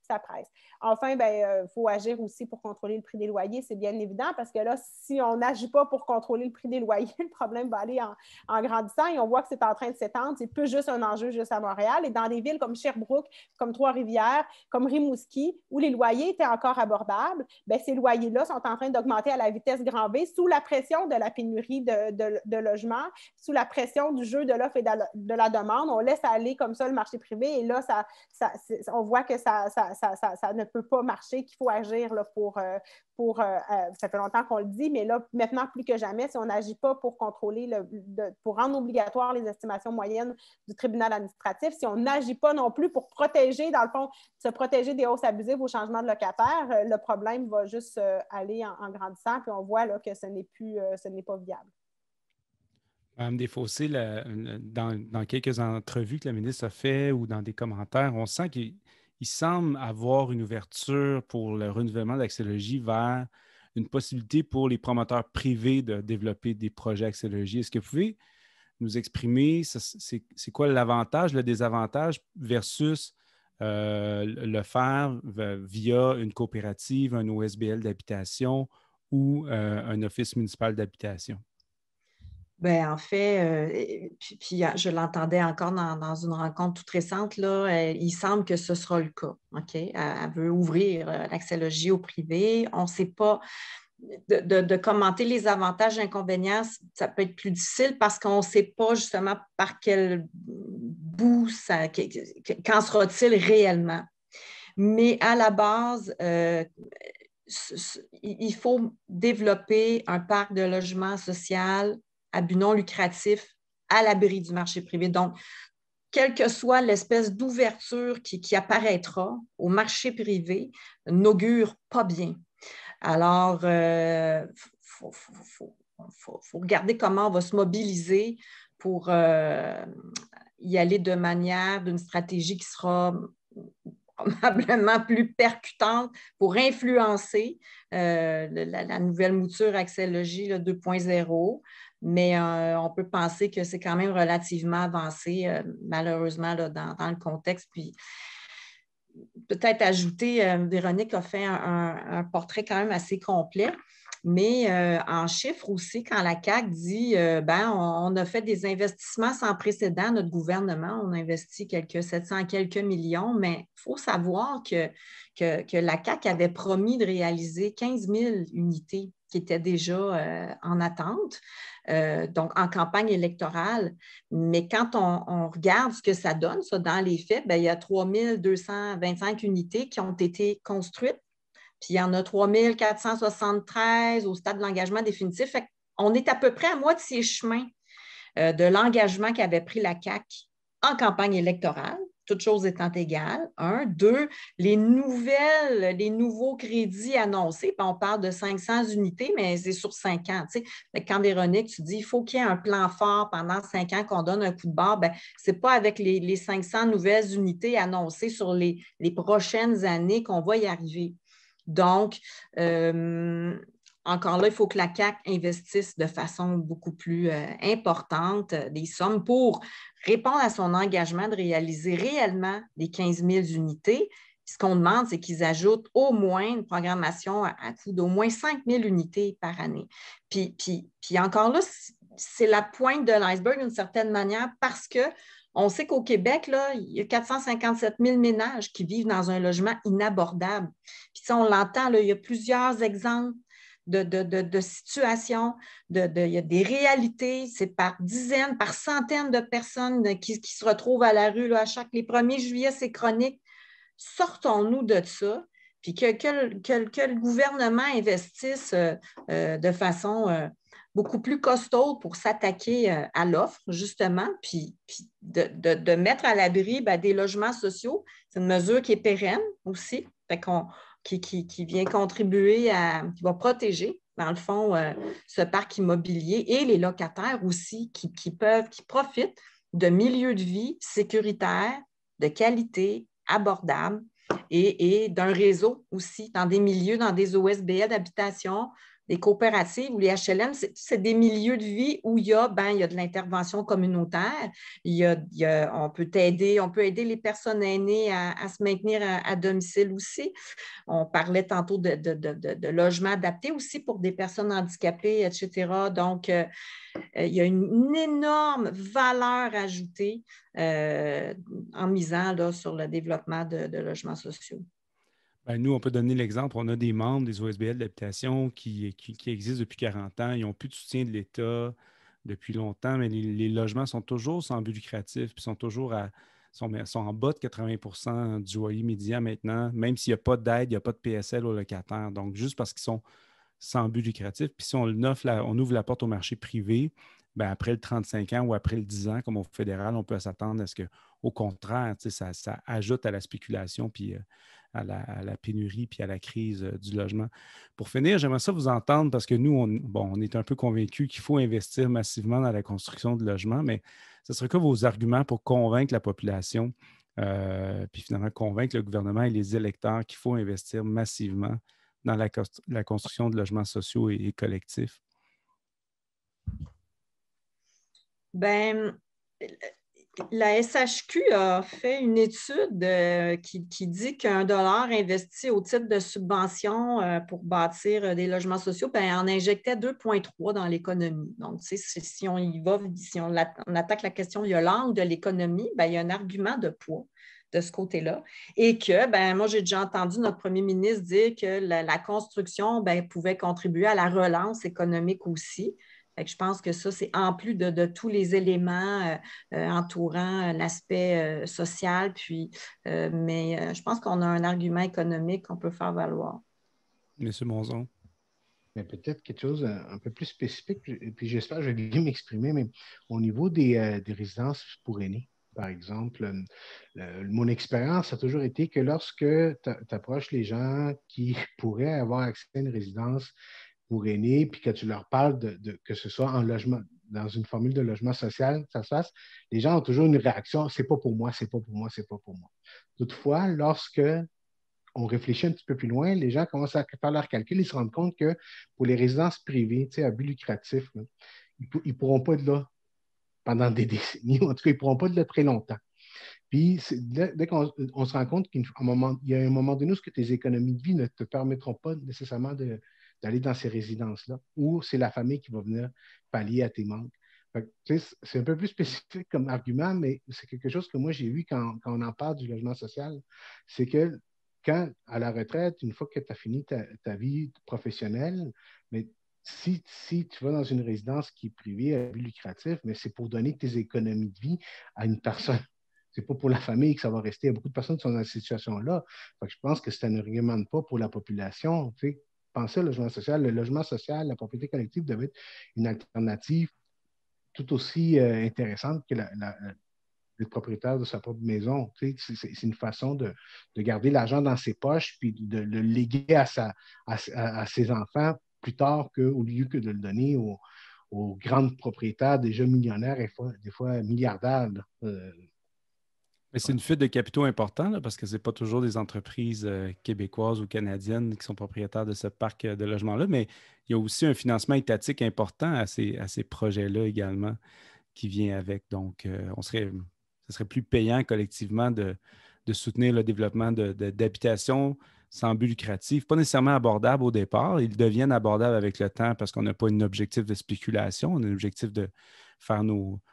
Speaker 2: ça presse. Enfin, il faut agir aussi pour contrôler le prix des loyers, c'est bien évident, parce que là, si on n'agit pas pour contrôler le prix des loyers, le problème va aller en grandissant et on voit que c'est en train de s'étendre. C'est plus juste un enjeu juste à Montréal. Et dans des villes comme Sherbrooke, comme Trois-Rivières, comme Rimouski, où les loyers étaient encore abordables, ces loyers-là sont en train d'augmenter à la vitesse grand V sous la pression de la pénurie de logements, sous la pression du jeu de l'offre et de la demande. On laisse aller comme ça le marché privé et là, on voit que ça ne peut pas marcher, qu'il faut agir là, ça fait longtemps qu'on le dit, mais là, maintenant plus que jamais, si on n'agit pas pour contrôler, pour rendre obligatoire les estimations moyennes du tribunal administratif, si on n'agit pas non plus pour protéger, dans le fond, se protéger des hausses abusives au changement de locataire, le problème va juste aller en grandissant, puis on voit là, que ce n'est pas viable.
Speaker 1: Mme Desfossés, dans quelques entrevues que la ministre a fait ou dans des commentaires, on sent qu'il semble avoir une ouverture pour le renouvellement d'Accès Logis vers une possibilité pour les promoteurs privés de développer des projets Accès Logis. Est-ce que vous pouvez nous exprimer c'est quoi l'avantage, le désavantage versus le faire via une coopérative, un OSBL d'habitation ou un office municipal d'habitation?
Speaker 3: Bien, en fait, puis je l'entendais encore dans une rencontre toute récente, là, il semble que ce sera le cas. OK? Elle veut ouvrir l'Accès Logis au privé. On ne sait pas de commenter les avantages et inconvénients, ça peut être plus difficile parce qu'on ne sait pas justement par quel bout, qu'en sera-t-il réellement. Mais à la base, il faut développer un parc de logement social à but non lucratif à l'abri du marché privé. Donc, quelle que soit l'espèce d'ouverture qui apparaîtra au marché privé, n'augure pas bien. Alors, faut regarder comment on va se mobiliser pour y aller d'une stratégie qui sera probablement plus percutante pour influencer la nouvelle mouture Accès Logis 2.0. Mais on peut penser que c'est quand même relativement avancé, malheureusement, là, dans le contexte. Puis, peut-être ajouter, Véronique a fait un portrait quand même assez complet, mais en chiffres aussi, quand la CAQ dit on a fait des investissements sans précédent, notre gouvernement, on a investi 700 quelques millions, mais il faut savoir que la CAQ avait promis de réaliser 15 000 unités qui étaient déjà en attente, donc en campagne électorale. Mais quand on regarde ce que ça donne, ça, dans les faits, il y a 3 225 unités qui ont été construites, puis il y en a 3 473 au stade de l'engagement définitif. Fait qu'on est à peu près à moitié chemin de l'engagement qu'avait pris la CAQ en campagne électorale, toutes choses étant égales. 1. 2, les nouveaux crédits annoncés, puis on parle de 500 unités, mais c'est sur 5 ans. Tu sais. Quand Véronique, tu dis il faut qu'il y ait un plan fort pendant 5 ans qu'on donne un coup de barre, ce n'est pas avec les 500 nouvelles unités annoncées sur les prochaines années qu'on va y arriver. Donc, encore là, il faut que la CAQ investisse de façon beaucoup plus importante des sommes pour répondre à son engagement de réaliser réellement les 15 000 unités. Puis ce qu'on demande, c'est qu'ils ajoutent au moins une programmation à coût d'au moins 5 000 unités par année. Puis encore là, c'est la pointe de l'iceberg d'une certaine manière parce qu'on sait qu'au Québec, là, il y a 457 000 ménages qui vivent dans un logement inabordable. Puis ça, on l'entend, là, il y a plusieurs exemples de situations, il y a des réalités, c'est par dizaines, par centaines de personnes qui se retrouvent à la rue là, les 1er juillet, c'est chronique. Sortons-nous de ça, puis que le gouvernement investisse de façon beaucoup plus costaude pour s'attaquer à l'offre, justement, puis de mettre à l'abri des logements sociaux. C'est une mesure qui est pérenne aussi, qui vient contribuer qui va protéger, dans le fond, ce parc immobilier et les locataires aussi qui profitent de milieux de vie sécuritaires, de qualité, abordables et d'un réseau aussi, dans des milieux, dans des OSBL d'habitation, des coopératives ou les HLM, c'est des milieux de vie où il y a de l'intervention communautaire. On peut aider les personnes aînées à se maintenir à domicile aussi. On parlait tantôt de logements adaptés aussi pour des personnes handicapées, etc. Donc, il y a une énorme valeur ajoutée en misant là, sur le développement de logements sociaux.
Speaker 1: Nous, on peut donner l'exemple. On a des membres des OSBL d'habitation qui existent depuis 40 ans. Ils n'ont plus de soutien de l'État depuis longtemps, mais les logements sont toujours sans but lucratif, puis sont en bas de 80 % du loyer médian maintenant, même s'il n'y a pas d'aide, il n'y a pas de PSL aux locataires. Donc, juste parce qu'ils sont sans but lucratif. Puis si on ouvre la porte au marché privé, après le 35 ans ou après le 10 ans, comme au fédéral, on peut s'attendre à ce qu'au contraire, ça ajoute à la spéculation puis à la pénurie puis à la crise du logement. Pour finir, j'aimerais ça vous entendre parce que nous, on est un peu convaincus qu'il faut investir massivement dans la construction de logements, mais ce serait quoi vos arguments pour convaincre la population puis finalement convaincre le gouvernement et les électeurs qu'il faut investir massivement dans la construction de logements sociaux et collectifs?
Speaker 3: La SHQ a fait une étude qui dit qu'un dollar investi au titre de subvention pour bâtir des logements sociaux, en injectait 2,3 dans l'économie. Donc, si on y va, si on attaque la question violente de l'économie, il y a un argument de poids de ce côté-là. Et que, moi, j'ai déjà entendu notre premier ministre dire que la construction pouvait contribuer à la relance économique aussi. Je pense que ça, c'est en plus de tous les éléments entourant l'aspect social. Mais je pense qu'on a un argument économique qu'on peut faire valoir.
Speaker 1: Monsieur Monzon.
Speaker 4: Mais peut-être quelque chose un peu plus spécifique, puis j'espère que je vais bien m'exprimer, mais au niveau des résidences pour aînés, par exemple, mon expérience a toujours été que lorsque tu approches les gens qui pourraient avoir accès à une résidence pour aînés, puis que tu leur parles que ce soit en logement, dans une formule de logement social, que ça se fasse, les gens ont toujours une réaction, c'est pas pour moi, c'est pas pour moi, c'est pas pour moi. Toutefois, lorsque on réfléchit un petit peu plus loin, les gens commencent à faire leurs calculs, ils se rendent compte que pour les résidences privées, à but lucratif, là, ils ne pourront pas être là pendant des décennies, en tout cas, ils ne pourront pas être là très longtemps. Puis, dès qu'on se rend compte qu'il y a un moment donné où tes économies de vie ne te permettront pas nécessairement d'aller dans ces résidences-là, où c'est la famille qui va venir pallier à tes manques. C'est un peu plus spécifique comme argument, mais c'est quelque chose que moi, j'ai vu quand on en parle du logement social, c'est que quand, à la retraite, une fois que tu as fini ta vie professionnelle, mais si tu vas dans une résidence qui est privée à but lucratif, mais c'est pour donner tes économies de vie à une personne. Ce n'est pas pour la famille que ça va rester. Il y a beaucoup de personnes qui sont dans cette situation-là. Je pense que c'est un argument de pas pour la population. Pensez au logement social. Le logement social, la propriété collective devait être une alternative tout aussi intéressante que le propriétaire de sa propre maison. C'est une façon de garder l'argent dans ses poches puis de le léguer à ses enfants plus tard au lieu que de le donner aux grands propriétaires déjà millionnaires et des fois milliardaires.
Speaker 1: Mais c'est une fuite de capitaux importante là, parce que ce n'est pas toujours des entreprises québécoises ou canadiennes qui sont propriétaires de ce parc de logements-là, mais il y a aussi un financement étatique important à ces projets-là également qui vient avec. Donc, ce serait plus payant collectivement de soutenir le développement d'habitations sans but lucratif, pas nécessairement abordables au départ. Ils deviennent abordables avec le temps parce qu'on n'a pas un objectif de spéculation, on a un objectif de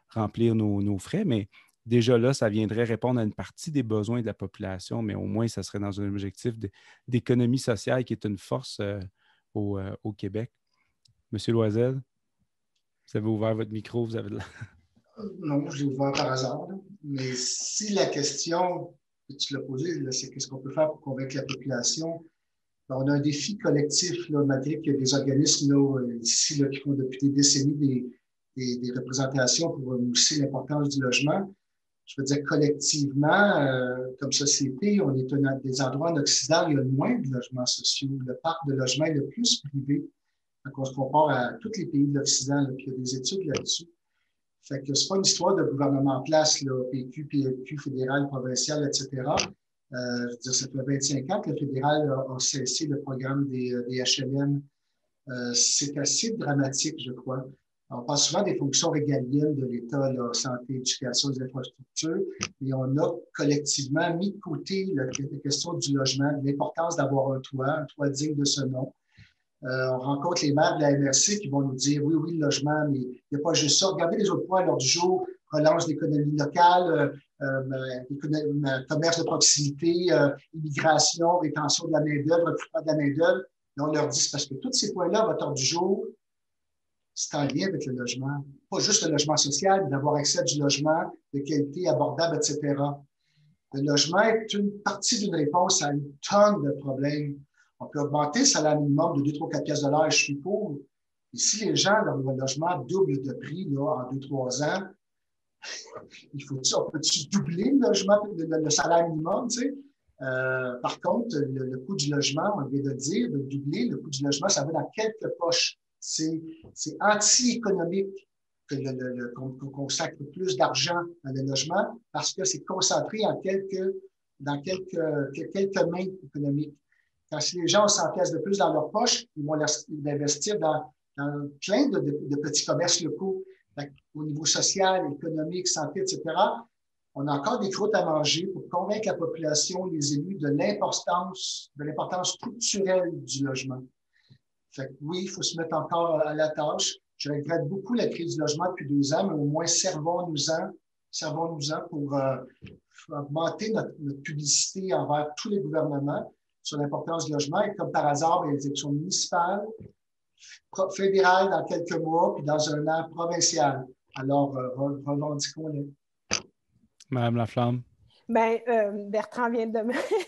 Speaker 1: remplir nos frais, mais déjà là, ça viendrait répondre à une partie des besoins de la population, mais au moins, ça serait dans un objectif d'économie sociale qui est une force au Québec. Monsieur Loisel, vous avez ouvert votre micro, vous avez de la...
Speaker 6: Non, je l'ai ouvert par hasard. Mais si la question que tu l'as posée, c'est qu'est-ce qu'on peut faire pour convaincre la population? Ben, on a un défi collectif, là, malgré qu'il y a des organismes ici qui font depuis des décennies des représentations pour mousser l'importance du logement. Je veux dire, collectivement, comme société, on est un des endroits en Occident où il y a le moins de logements sociaux. Le parc de logements est le plus privé quand on se compare à tous les pays de l'Occident, puis il y a des études là-dessus. Fait que c'est pas une histoire de gouvernement en place, là, PQ, PLQ, fédéral, provincial, etc. Je veux dire, ça fait 25 ans que le fédéral a cessé le programme des HLM. C'est assez dramatique, je crois. On parle souvent des fonctions régaliennes de l'État, là, santé, éducation, les infrastructures, et on a collectivement mis de côté la question du logement, de l'importance d'avoir un toit digne de ce nom. On rencontre les maires de la MRC qui vont nous dire oui, le logement, mais il n'y a pas juste ça. Regardez les autres points à l'ordre du jour, relance de l'économie locale, commerce de proximité, immigration, rétention de la main-d'œuvre, recrutement de la main-d'œuvre. On leur dit parce que tous ces points-là, à votre ordre du jour, c'est en lien avec le logement. Pas juste le logement social, mais d'avoir accès à du logement de qualité, abordable, etc. Le logement est une partie d'une réponse à une tonne de problèmes. On peut augmenter le salaire minimum de 2, 3, 4 piastres de l'heure, je suis pour. Et si les gens, dans le logement, doublent de prix là, en 2, 3 ans, on peut-tu doubler le salaire minimum, tu sais? Par contre, le coût du logement, on vient de dire, de doubler, le coût du logement, ça va dans quelques poches. C'est anti-économique qu'on consacre plus d'argent à le logement parce que c'est concentré dans quelques mains économiques. Quand si les gens ont 100 pièces de plus dans leur poche, ils vont l'investir dans plein de petits commerces locaux. Au niveau social, économique, santé, etc., on a encore des croûtes à manger pour convaincre la population, les élus, de l'importance structurelle du logement. Fait que oui, il faut se mettre encore à la tâche. Je regrette beaucoup la crise du logement depuis 2 ans, mais au moins servons-nous-en pour augmenter notre publicité envers tous les gouvernements sur l'importance du logement. Et comme par hasard, les élections municipales, fédérales dans quelques mois, puis dans un an provincial. Alors, revendiquons-les.
Speaker 1: Madame Laflamme.
Speaker 2: Bien, Bertrand vient de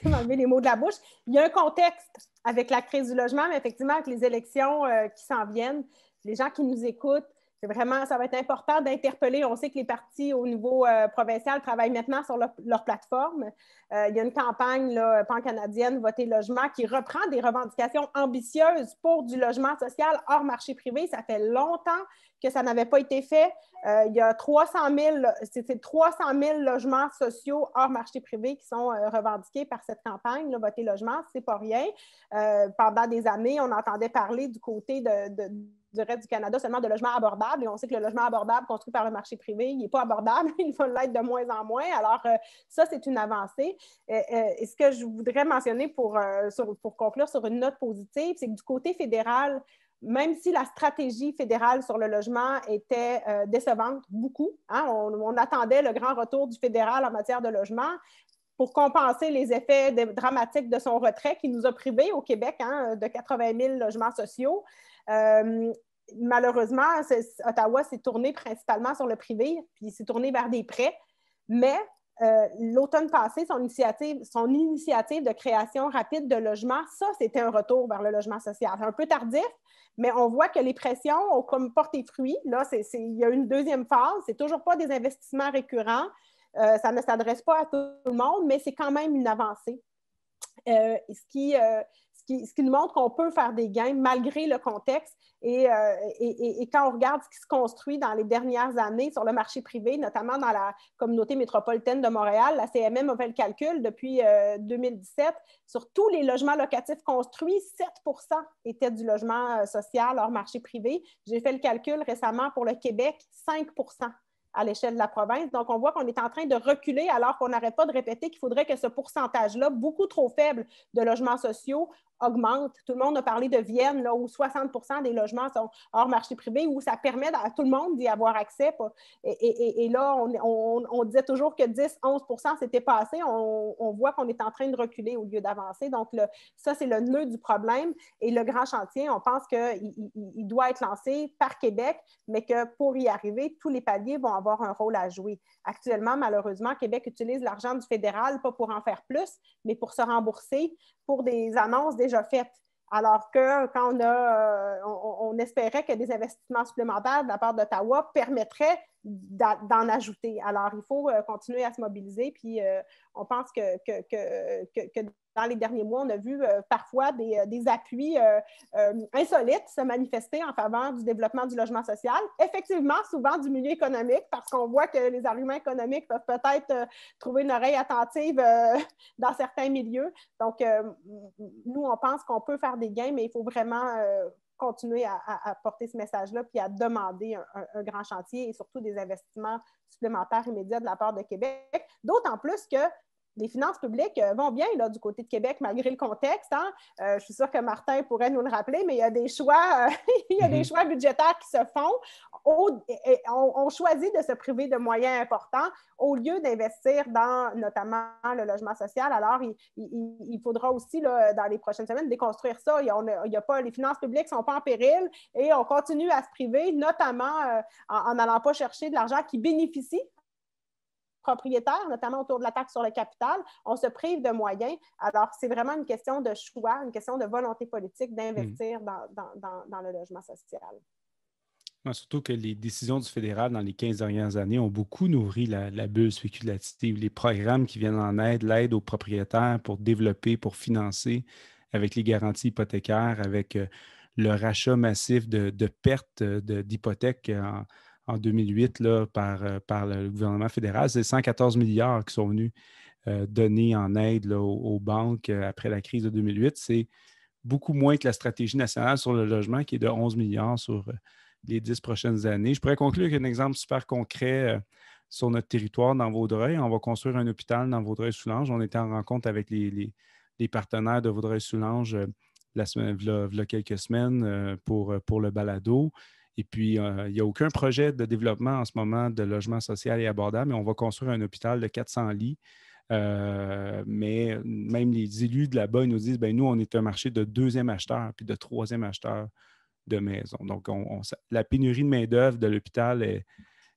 Speaker 2: m'enlever les mots de la bouche. Il y a un contexte avec la crise du logement, mais effectivement, avec les élections qui s'en viennent, les gens qui nous écoutent, ça va être important d'interpeller. On sait que les partis au niveau provincial travaillent maintenant sur leur plateforme. Il y a une campagne pan-canadienne Voter logement qui reprend des revendications ambitieuses pour du logement social hors marché privé. Ça fait longtemps que ça n'avait pas été fait. Il y a 300 000 logements sociaux hors marché privé qui sont revendiqués par cette campagne, là, Voter logement, c'est pas rien. Pendant des années, on entendait parler du côté du reste du Canada seulement de logements abordables, et on sait que le logement abordable construit par le marché privé, il n'est pas abordable, il va l'être de moins en moins. Alors, ça, c'est une avancée. Et ce que je voudrais mentionner pour conclure sur une note positive, c'est que du côté fédéral, même si la stratégie fédérale sur le logement était décevante, beaucoup, hein, on attendait le grand retour du fédéral en matière de logement pour compenser les effets dramatiques de son retrait qui nous a privés au Québec de 80 000 logements sociaux. Malheureusement, Ottawa s'est tourné principalement sur le privé, puis s'est tourné vers des prêts, mais l'automne passé, son initiative de création rapide de logements, ça, c'était un retour vers le logement social. Un peu tardif, mais on voit que les pressions ont comme porté fruit. Là, il y a une deuxième phase. C'est toujours pas des investissements récurrents. Ça ne s'adresse pas à tout le monde, mais c'est quand même une avancée. Ce qui nous montre qu'on peut faire des gains malgré le contexte. Et quand on regarde ce qui se construit dans les dernières années sur le marché privé, notamment dans la communauté métropolitaine de Montréal, la CMM a fait le calcul depuis 2017. Sur tous les logements locatifs construits, 7 % étaient du logement social hors marché privé. J'ai fait le calcul récemment pour le Québec, 5 %. à l'échelle de la province. Donc, on voit qu'on est en train de reculer alors qu'on n'arrête pas de répéter qu'il faudrait que ce pourcentage-là, beaucoup trop faible de logements sociaux, augmente. Tout le monde a parlé de Vienne, là, où 60% des logements sont hors marché privé, où ça permet à tout le monde d'y avoir accès. Et là, on disait toujours que 10-11% c'était pas assez. On voit qu'on est en train de reculer au lieu d'avancer. Donc, ça, c'est le nœud du problème. Et le grand chantier, on pense qu'il doit être lancé par Québec, mais que pour y arriver, tous les paliers vont avoir un rôle à jouer. Actuellement, malheureusement, Québec utilise l'argent du fédéral, pas pour en faire plus, mais pour se rembourser pour des annonces déjà faites. Alors que quand on espérait que des investissements supplémentaires de la part d'Ottawa permettraient d'en ajouter. Alors, il faut continuer à se mobiliser. Puis, on pense que dans les derniers mois, on a vu parfois des appuis insolites se manifester en faveur du développement du logement social. Effectivement, souvent du milieu économique, parce qu'on voit que les arguments économiques peuvent peut-être trouver une oreille attentive dans certains milieux. Donc, nous, on pense qu'on peut faire des gains, mais il faut vraiment continuer à porter ce message-là puis à demander un grand chantier et surtout des investissements supplémentaires immédiats de la part de Québec. D'autant plus que les finances publiques vont bien là, du côté de Québec, malgré le contexte. Hein? Je suis sûre que Martin pourrait nous le rappeler, mais il y a des choix, des choix budgétaires qui se font. On choisit de se priver de moyens importants au lieu d'investir dans notamment le logement social. Alors, il faudra aussi, là, dans les prochaines semaines, déconstruire ça. Les finances publiques ne sont pas en péril et on continue à se priver, notamment en n'allant pas chercher de l'argent qui bénéficie propriétaires, notamment autour de la taxe sur le capital, on se prive de moyens. Alors, c'est vraiment une question de choix, une question de volonté politique d'investir dans le logement social.
Speaker 1: Surtout que les décisions du fédéral dans les 15 dernières années ont beaucoup nourri la bulle spéculative. Les programmes qui viennent en aide, l'aide aux propriétaires pour développer, pour financer, avec les garanties hypothécaires, avec le rachat massif de pertes d'hypothèques en 2008 là, par le gouvernement fédéral. C'est 114 milliards qui sont venus donner en aide là, aux banques après la crise de 2008. C'est beaucoup moins que la stratégie nationale sur le logement qui est de 11 milliards sur les 10 prochaines années. Je pourrais conclure avec un exemple super concret sur notre territoire dans Vaudreuil. On va construire un hôpital dans Vaudreuil-Soulanges. On était en rencontre avec les partenaires de Vaudreuil-Soulanges il y a quelques semaines pour le balado. Et puis, il n'y a aucun projet de développement en ce moment de logement social et abordable, mais on va construire un hôpital de 400 lits. Mais même les élus de là-bas, ils nous disent, nous, on est un marché de deuxième acheteur puis de troisième acheteur de maisons. Donc, la pénurie de main-d'œuvre de l'hôpital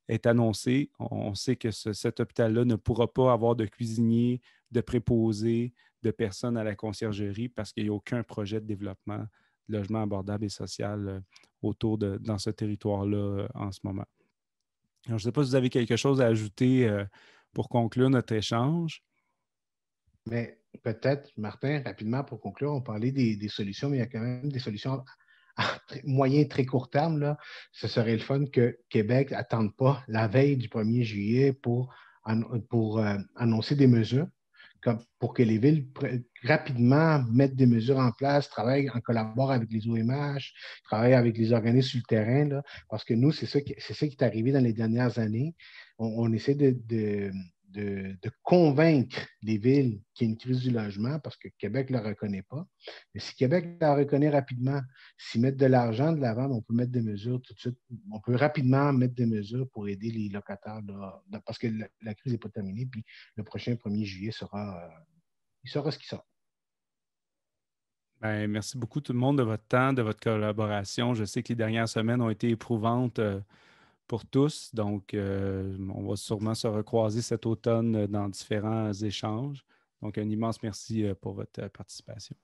Speaker 1: est annoncée. On sait que cet hôpital-là ne pourra pas avoir de cuisiniers, de préposés, de personnes à la conciergerie parce qu'il n'y a aucun projet de développement de logement abordable et social dans ce territoire-là en ce moment. Alors, je ne sais pas si vous avez quelque chose à ajouter pour conclure notre échange.
Speaker 4: Mais peut-être, Martin, rapidement pour conclure, on parlait des solutions, mais il y a quand même des solutions à moyen très court terme. Là. Ce serait le fun que Québec n'attende pas la veille du 1er juillet pour annoncer des mesures. Pour que les villes rapidement mettent des mesures en place, travaillent en collaborant avec les OMH, travaillent avec les organismes sur le terrain, là, parce que nous, c'est ça qui est arrivé dans les dernières années. On essaie de convaincre les villes qu'il y a une crise du logement parce que Québec ne la reconnaît pas. Mais si Québec la reconnaît rapidement, s'ils mettent de l'argent de l'avant, on peut mettre des mesures tout de suite. On peut rapidement mettre des mesures pour aider les locataires parce que la crise n'est pas terminée. Puis le prochain 1er juillet il sera ce qu'il sera.
Speaker 1: Merci beaucoup tout le monde de votre temps, de votre collaboration. Je sais que les dernières semaines ont été éprouvantes pour tous. Donc, on va sûrement se recroiser cet automne dans différents échanges. Donc, un immense merci pour votre participation.